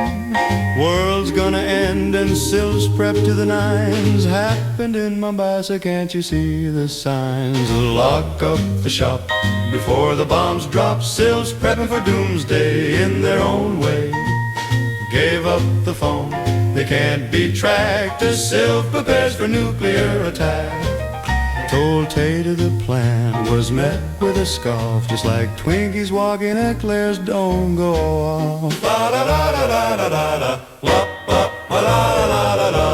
World's gonna end and Sylv's prep to the nines. Happened in Mombasa, can't you see the signs? Lock up the shop before the bombs drop. Sylv's prepping for doomsday in their own way. Gave up the phone, they can't be tracked as Sylv prepares for nuclear attack. Told Tater the plan was met with a scoff, just like Twinkies walking eclairs don't go off. La da da da da da da da, la la la la la la.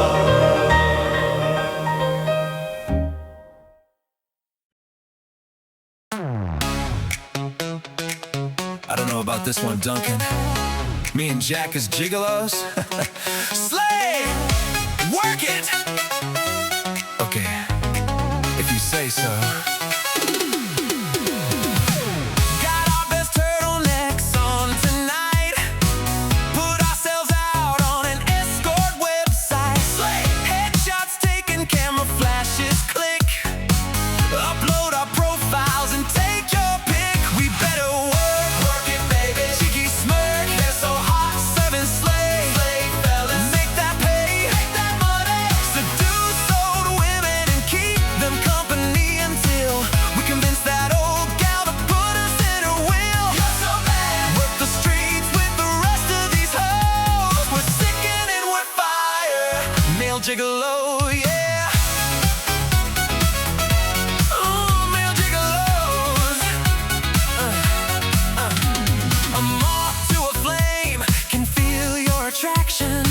I don't know about this one, Duncan. Me and Jack as gigolos? Slay! Work it! Okay, if you say so. Got our best turtlenecks on tonight. Put ourselves out on an escort website. Slay! Headshots taken, camera flashes click. Upload our profiles and take your pick. We better work it, baby. Cheeky smirk, they're so hot, serving slay. Slay fellas, make that pay, make that money. Seduce old women and keep them company until we convince that old gal to put us in her will. You're so bad. Work the streets with the rest of these hoes. We're sickening with fire. Male gigolo, yeah. Ooh, male gigolos. A moth to a flame can feel your attraction.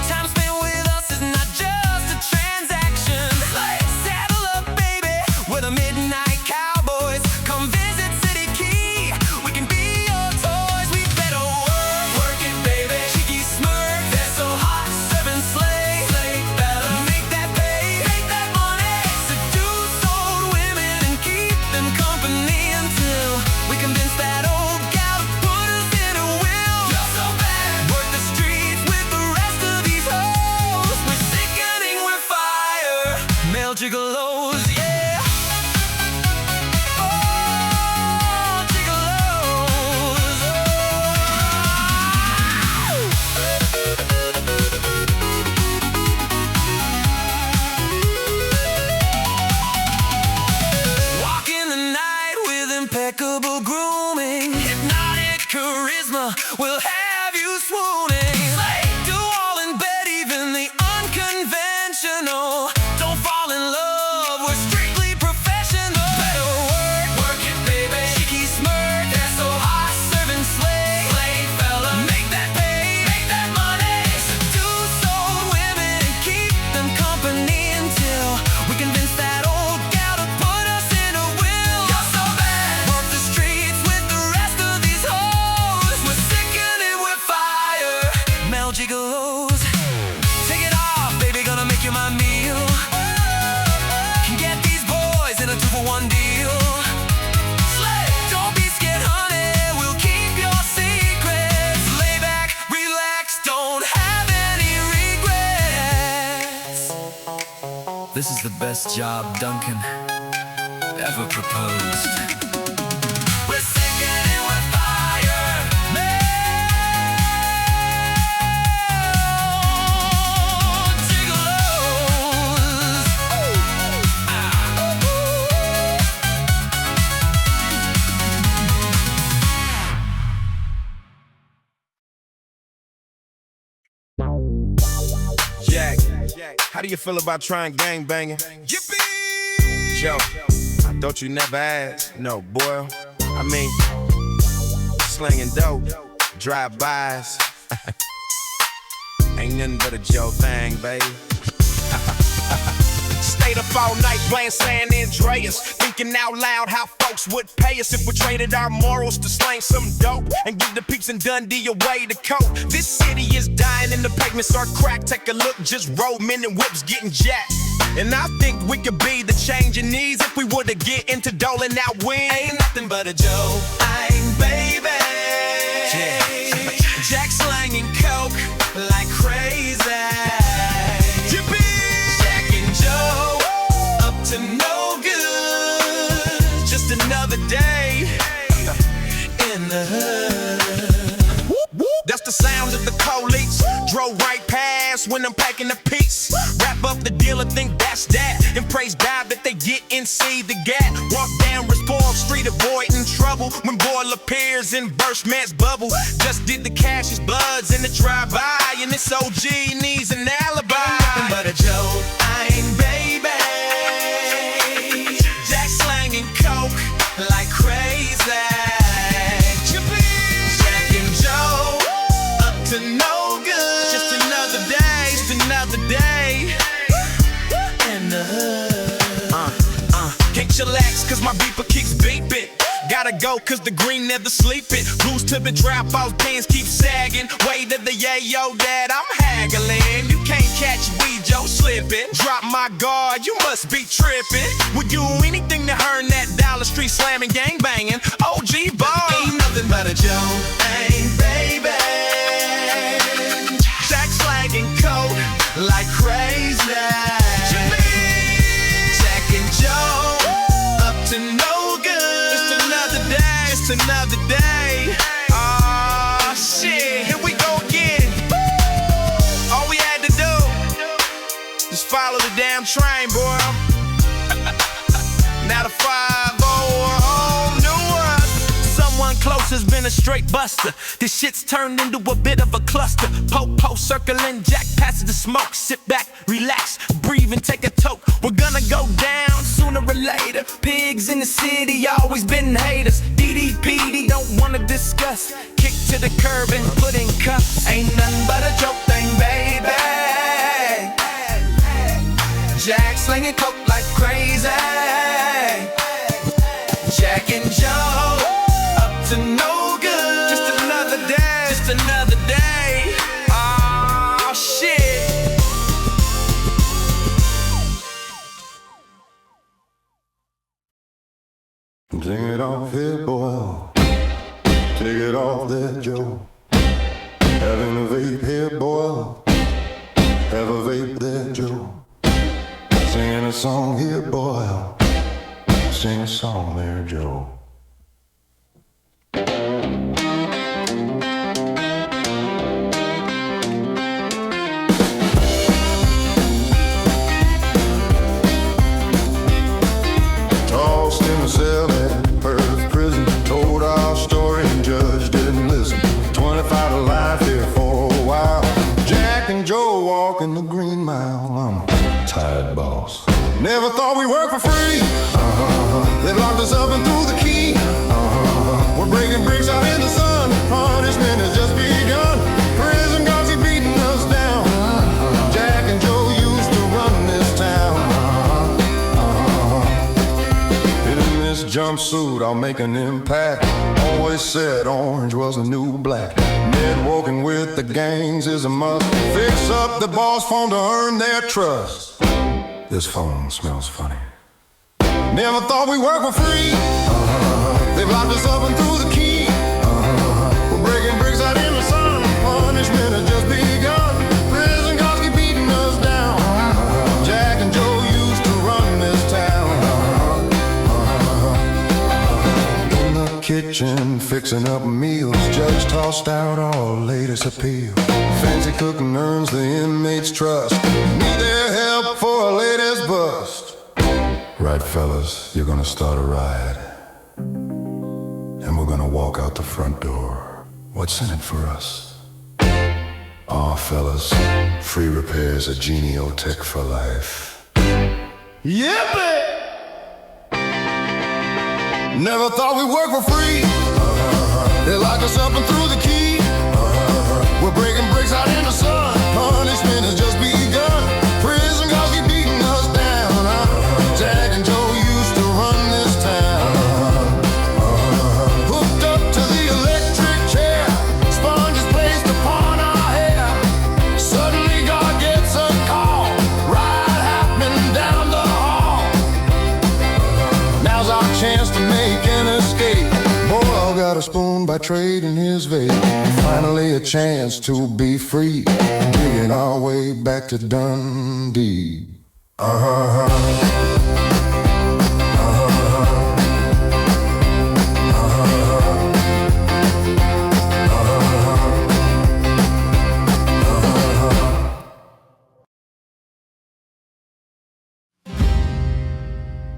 Time spent with us is not just a transaction. Saddle up, baby, we're the midnight cowboys. Come visit City Quay, we can be your toys. We better work it, baby. Cheeky smirk, they're so hot, serving slay. Slay fella, make that pay, make that money. Seduce old women and keep them company until we convince that old gal to put us in her will. You're so bad. Work the streets with the rest of these hoes. We're sickening with fire. Male gigolos, yeah. Oh, gigolos. Walk in the night with impeccable grooming. Hypnotic charisma will have you swooning. Do all in bed, even the unconventional. Don't fall in love, we're strictly professional. Better work it, baby. Cheeky smirk, they're so hot, serving slay. Slay fella, make that pay, make that money. Seduce old women and keep them company until we convince that old gal to put us in a will. You're so bad. Work the streets with the rest of these hoes. We're sickening with fire. Male gigolos. Take it off, baby, gonna make you my meal. Get these boys in a 2-for-1 deal. Slay. Don't be scared, honey, we'll keep your secrets. Lay back, relax, don't have any regrets. This is the best job Duncan ever proposed. We're sickening with fire. Male gigolos. Jack, how do you feel about trying gang banging? Yippee! Joe, don't you never ask? No, Boyle. I mean, slanging dope, drive-bys. Ain't nothing but a Joe thing, baby. Stayed up all night playing San Andreas, thinking out loud how folks would pay us if we traded our morals to slang some dope and give the peeps in Dundee a way to cope. This city is dying and the pavements are cracked. Take a look, just roll men and whips getting jacked. And I think we could be the change in needs if we were to get into doling out wins. Ain't nothing but a Joe, ain't baby. Yeah. Jack slanging coke like crazy. To no good, just another day in the hood. That's the sound of the police. Drove right past when I'm packing a piece. Wrap up the deal and think that's that. And praise God that they get in, see the gap. Walk down Respoiled Street avoiding trouble. When Boyle appears in burst man's bubble. Just did the Cassius Bloods in the drive-by. And this OG needs an alibi. Nothing but a Joe, ain't baby. Coke like crazy. Jack and Joe up to no good. Just another day, just another day in the hood. Can't chillax cause my beeper keeps beeping. Gotta go cause the green never sleeping. Blues to the drop off, pants keep sagging. Way to the yayo dad, I'm haggling. You can't catch weed, Joe slipping. Drop my guard, you must be tripping. Would do anything to earn that dollar, street slamming, gang banging. OG bar. Ain't nothing but a Joe, ain't baby. Jack slagging coke like crazy. Jack and Joe up to no good. Just another day. Aw, shit, here we go again. All we had to do, just follow the damn train, boy. Now the 5-0 home new us. Someone close has been a straight buster. This shit's turned into a bit of a cluster. Po circling, Jack passes the smoke. Sit back, relax, breathe and take a toke. We're gonna go down sooner or later. Pigs in the city always been haters. DDPD don't wanna discuss. Kick to the curb and put in cuffs. Ain't nothing but a joke thing, baby. Jack slinging coke like crazy. Jack and Joe up to no good. Just another day. Just another day. Oh shit. Sing it off here, Boyle. Take it off there, Joe. Having a vape here, Boyle. Have a vape there, Joe. Singing a song here, Boyle. Sing a song there, Joe. Tossed in a cell at Perth prison. Told our story and judge didn't listen. 25 to life here for a while. Jack and Joe walking the green mile. I'm a tired boss. Never thought we worked for free. They locked us up and threw the key. We're breaking bricks out in the sun. Punishment has just begun. Prison guards keep beating us down. Jack and Joe used to run this town. In this jumpsuit, I'll make an impact. Always said orange was the new black. Networking with the gangs is a must. Fix up the boss phone to earn their trust. This phone smells funny. Never thought we worked for free. They've locked us up and threw the key. We're breaking bricks out in the sun. Punishment has just begun. Prison guards keep beating us down. Jack and Joe used to run this town. In the kitchen, fixing up meals. Judge tossed out our latest appeal. Fancy cooking earns the inmates' trust. Need their help for a latest bust. Right, fellas, you're gonna start a riot. And we're gonna walk out the front door. What's in it for us? Aw, fellas, free repairs at Geniotech for life. Yippee! Never thought we'd work for free. They locked us up and threw the key. We're breaking bricks out in the sun. Punishment has just begun. Prison guards keep beating us down. Jack and Joe used to run this town. Hooked up to the electric chair, sponges placed upon our hair. Suddenly God gets a call, riot happening down the hall. Now's our chance to make an escape. Boyle got a spoon by trade in his vein. Finally a chance to be free, digging our way back to Dundee.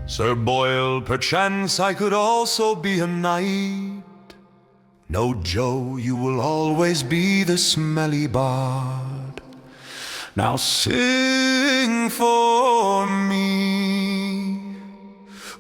Sir Boyle, perchance I could also be a knight. No, Joe, you will always be the smelly bard. Now sing for me.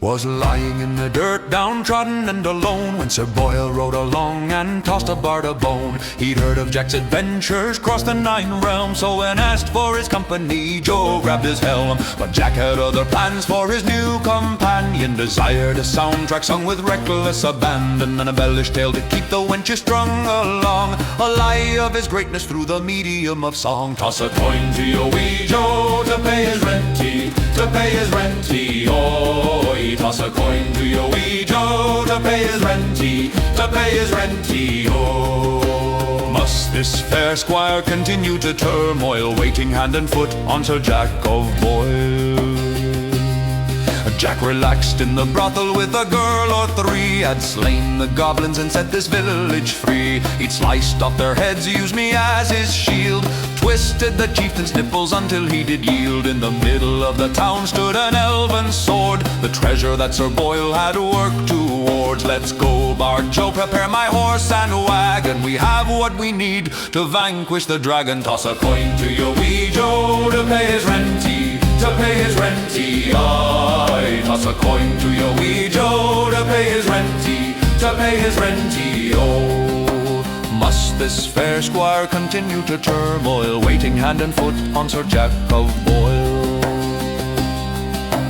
Was lying in the dirt, downtrodden and alone, when Sir Boyle rode along and tossed a bard a bone. He'd heard of Jack's adventures, crossed the 9 realms, so when asked for his company, Joe grabbed his helm. But Jack had other plans for his new companion, desired a soundtrack sung with reckless abandon, and a embellished tale to keep the wenches strung along, a lie of his greatness through the medium of song. Toss a coin to your wee Joe to pay his renty, to pay his renty, oi. Toss a coin to your wee Joe to pay his renty, to pay his renty, oh. Must this fair squire continue to turmoil, waiting hand and foot on Sir Jack of Boyle? Jack relaxed in the brothel with a girl or 3, had slain the goblins and set this village free. He'd sliced off their heads, used me as his shield, twisted the chieftain's nipples until he did yield. In the middle of the town stood an elven sword, the treasure that Sir Boyle had worked towards. Let's go, Bard Joe, prepare my horse and wagon, we have what we need to vanquish the dragon. Toss a coin to your wee Joe to pay his renty, to pay his renty, aye. Toss a coin to your wee Joe to pay his renty, to pay his renty, oh. Must this fair squire continue to turmoil, waiting hand and foot on Sir Jack of Boyle?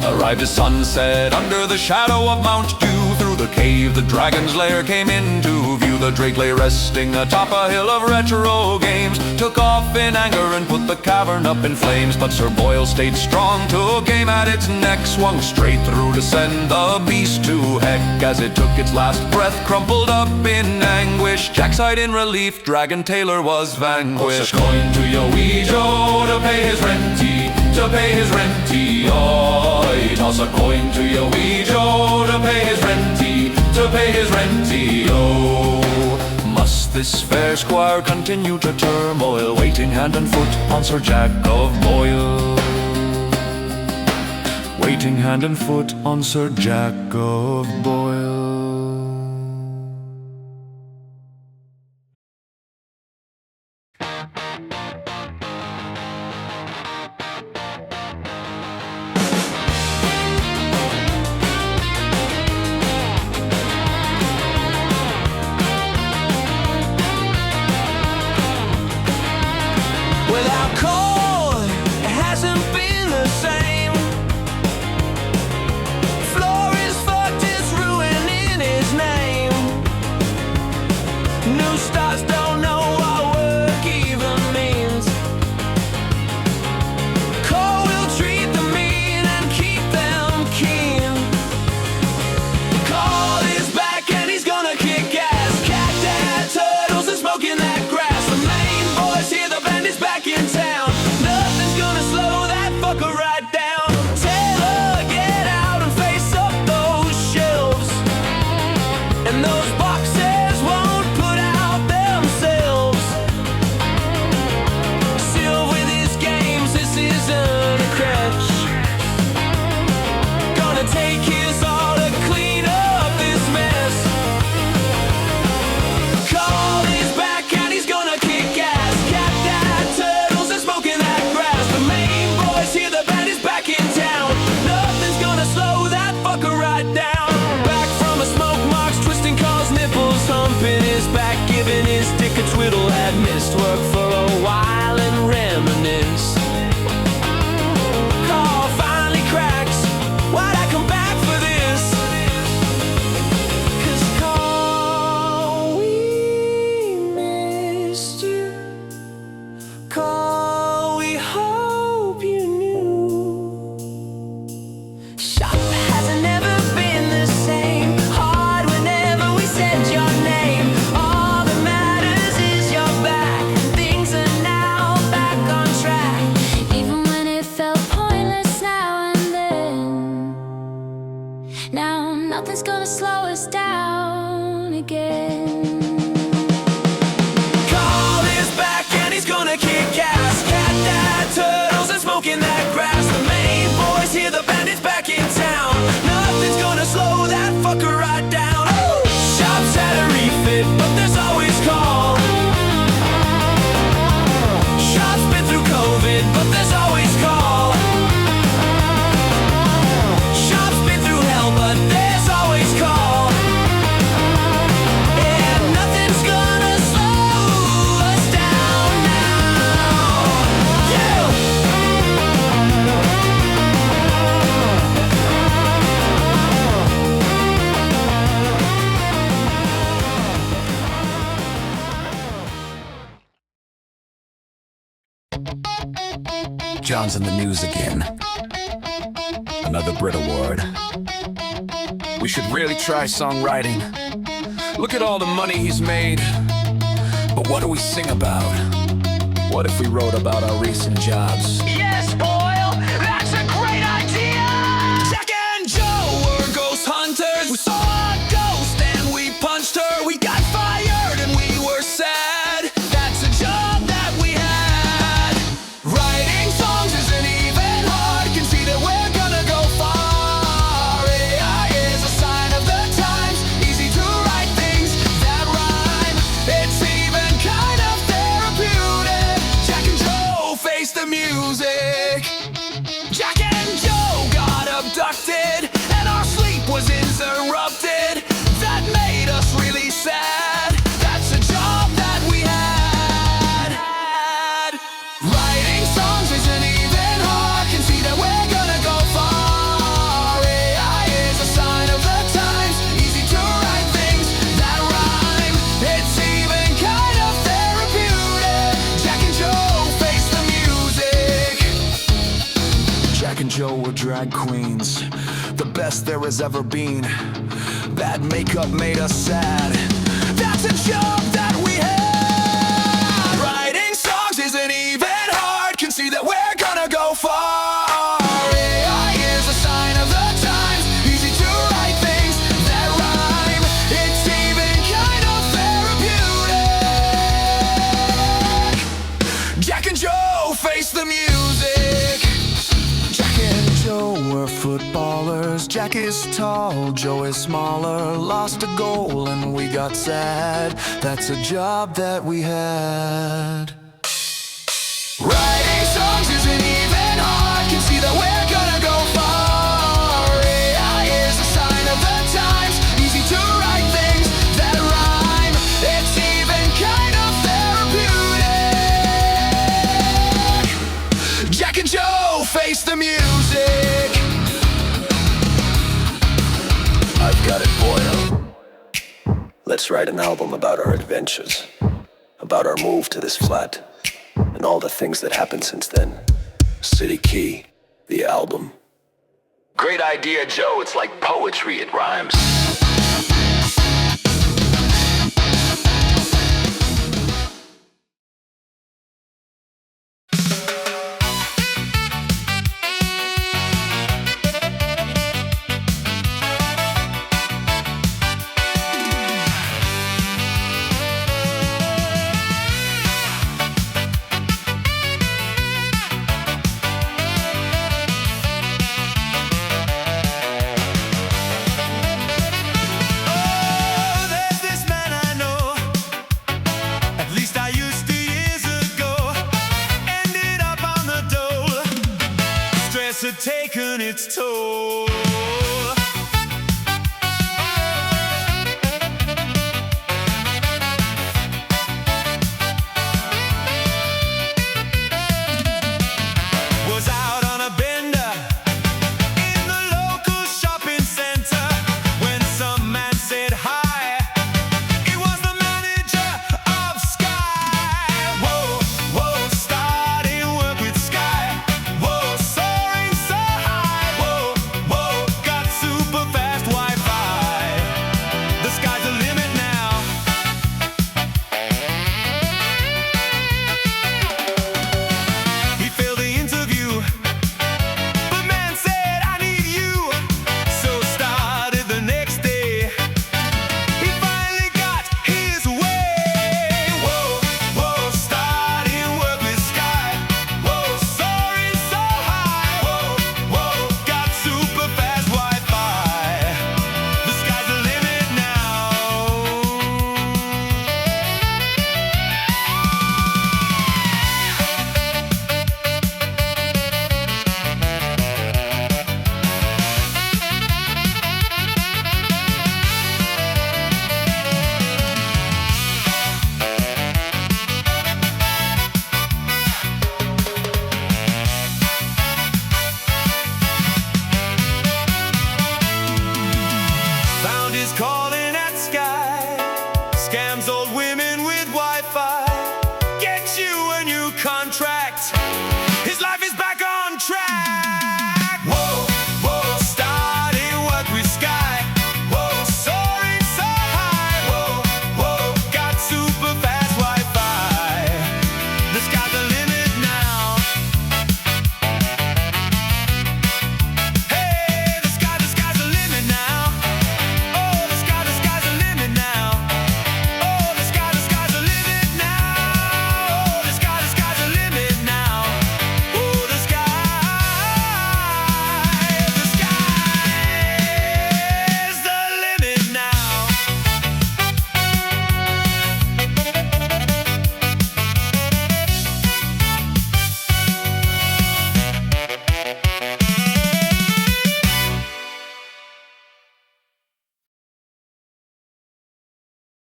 Arrived at sunset under the shadow of Mount Dew. Through the cave the dragon's lair came into view. The drake lay resting atop a hill of retro games, took off in anger and put the cavern up in flames. But Sir Boyle stayed strong, took aim at its neck, swung straight through to send the beast to heck. As it took its last breath, crumpled up in anguish, Jack sighed in relief, Dragon Tailor was vanquished. Toss a coin to your wee Joe to pay his renty, to pay his renty, oi. Toss a coin to your wee Joe to pay his renty, to pay his renty, oh. Must this fair squire continue to turmoil, waiting hand and foot on Sir Jack of Boyle? Waiting hand and foot on Sir Jack of Boyle. Without coal, it hasn't been the same. Floor is fucked, it's ruined. Now nothing's gonna slow us down again. Call is back and he's gonna kick ass. Cat that turtles and smoking that grass. The main boys hear the bandits back in town. Nothing's gonna slow that fucker right down. Ooh! Shops had a refit, but there's always call. Shops been through COVID, but there's always call. Shops been through hell, but there's always call. And nothing's gonna slow us down now. Yeah! John's in the news again. Another Brit Award. We should really try songwriting. Look at all the money he's made. But what do we sing about? What if we wrote about our recent jobs? Yes, Boyle, that's a great idea! Jack and Joe were ghost hunters. We saw a ghost and we punched her. We got fired and we were sad. That's a job that we had. Writing songs isn't even hard. Can see that we're gonna go far. AI is a sign of the times. Easy to write things that rhyme. It's even kind of therapeutic. Jack and Joe face the music. Jack and Joe got abducted and our sleep was interrupted. That made us really sad. That's a job that we had. Writing songs isn't even hard. Can see that we're gonna go far. AI is a sign of the times. Easy to write things that rhyme. It's even kind of therapeutic. Jack and Joe face the music. Jack and Joe were drag queens, the best there has ever been. Bad makeup made us sad. That's a job that we had. Writing songs isn't even hard. Can see that we're gonna go far. AI is a sign of the times. Easy to write things that rhyme. It's even kind of therapeutic. Jack and Joe face the music. Jack and Joe were footballers. Jack is tall, Joe is smaller. Lost a goal and we got sad. That's a job that we had. Writing songs isn't even hard. Can see that we're gonna go far. AI is a sign of the times. Easy to write things that rhyme. It's even kind of therapeutic. Jack and Joe face the music. I've got it, Boyle. Let's write an album about our adventures, about our move to this flat, and all the things that happened since then. City Quay, the album. Great idea, Joe. It's like poetry, it rhymes. Had taken its toll. Was out on a bender in the local shopping center when some man said hi. It was the manager of Sky. Whoa, whoa, starting work with Sky. Whoa, soaring so high. Whoa, whoa.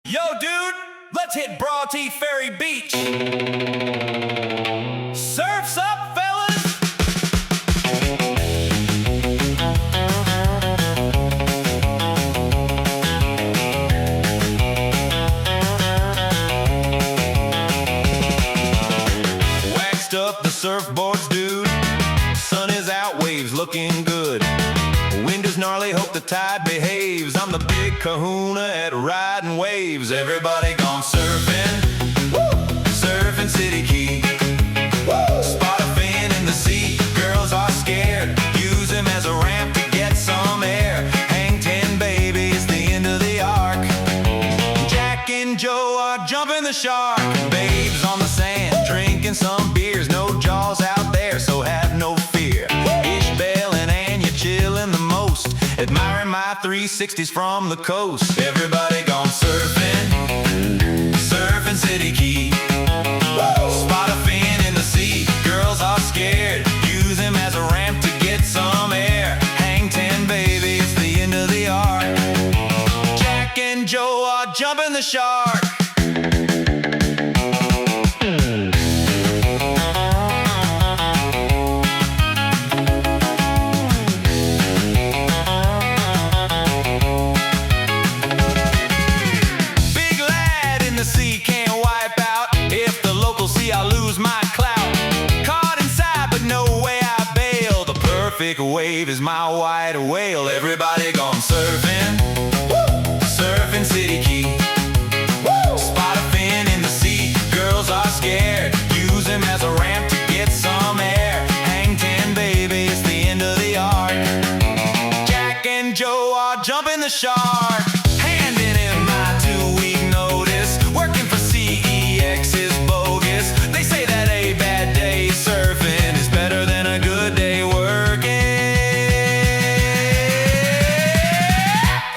Yo, dude, let's hit Brawty Ferry Beach. Surf's up, fellas. Waxed up the surfboards, dude. Sun is out, waves looking good. Wind is gnarly, hope the tide behaves. I'm the big kahuna at riding waves. Everybody gone surfing, surfing City Quay. Spot a fin in the sea, girls are scared. Use him as a ramp to get some air. Hang 10, baby, it's the end of the arc. Jack and Joe are jumping the shark. Babes on the sand, drinking some beers. No jaws out there, so have no fear. Pishedbel and Anya chilling the most, admiring my 360s from the coast. Everybody gone surfing, surfing City Quay. Spot a fin in the sea, girls are scared. Use him as a ramp to get some air. Hang 10, baby, it's the end of the arc. Jack and Joe are jumping the shark. Wave is my white whale. Everybody gone surfing, surfing City Quay. Spot a fin in the sea, girls are scared. Use him as a ramp to get some air. Hang 10, baby, it's the end of the arc. Jack and Joe are jumping the shark. Handing in my 2-week notice. Working for CEX is bogus. They say that a bad day surfing is better than a good day working.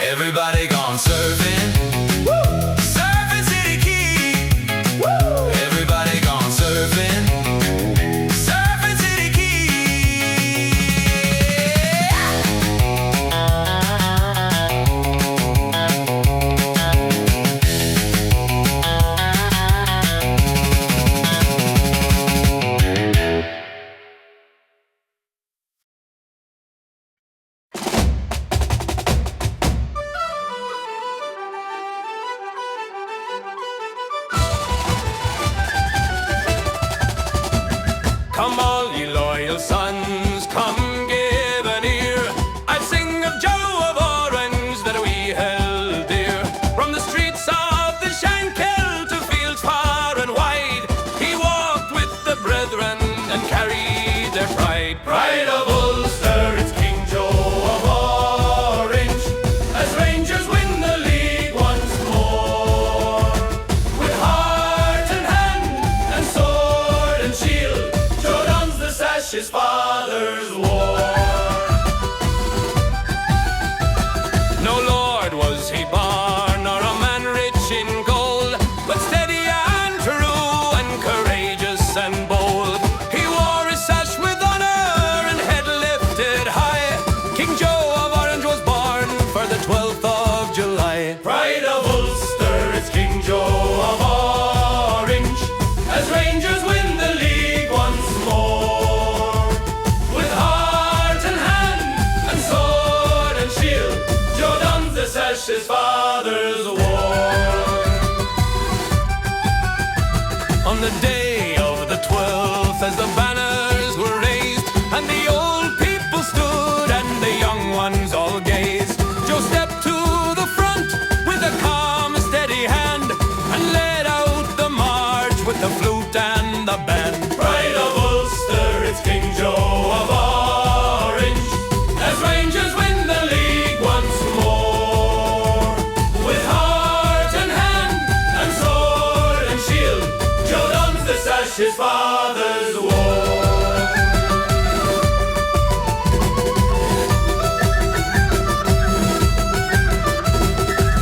Everybody gone surfing, surfing City Quay. Everybody gone surfing, surfing City Come all ye loyal sons, come give an ear. I sing of Joe of Orange that we held dear. From the streets of the Shankill to fields far and wide, he walked with the brethren and carried their pride. Pride of Ulster, it's King Joe of Orange, as Rangers win the league once more. With heart and hand and sword and shield, his father's war. No lord was he born, nor a man rich in gold, but steady and true and courageous and bold. He wore his sash with honor and head lifted high. King Joe of Orange was born for the 12th of July. Pride of Ulster, it's King Joe of Orange, as Rangers win the league once more. His father's war. On the day of the 12th, as the banners were raised, and the old people stood and the young ones all gazed, Joe stepped to the front with a calm, steady hand, and led out the march with the flute and the band. Pride of Ulster, it's King Joe of Orange, as Rangers win the league once more. His father's war.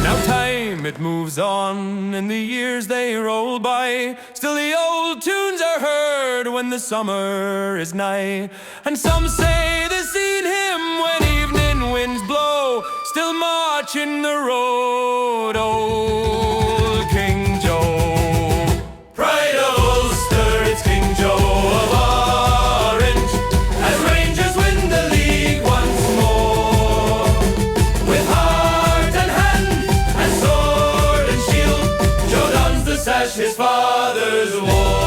Now time it moves on, and the years they roll by. Still the old tunes are heard when the summer is nigh. And some say they've seen him when evening winds blow, still marching the road. Oh, sash his father's war.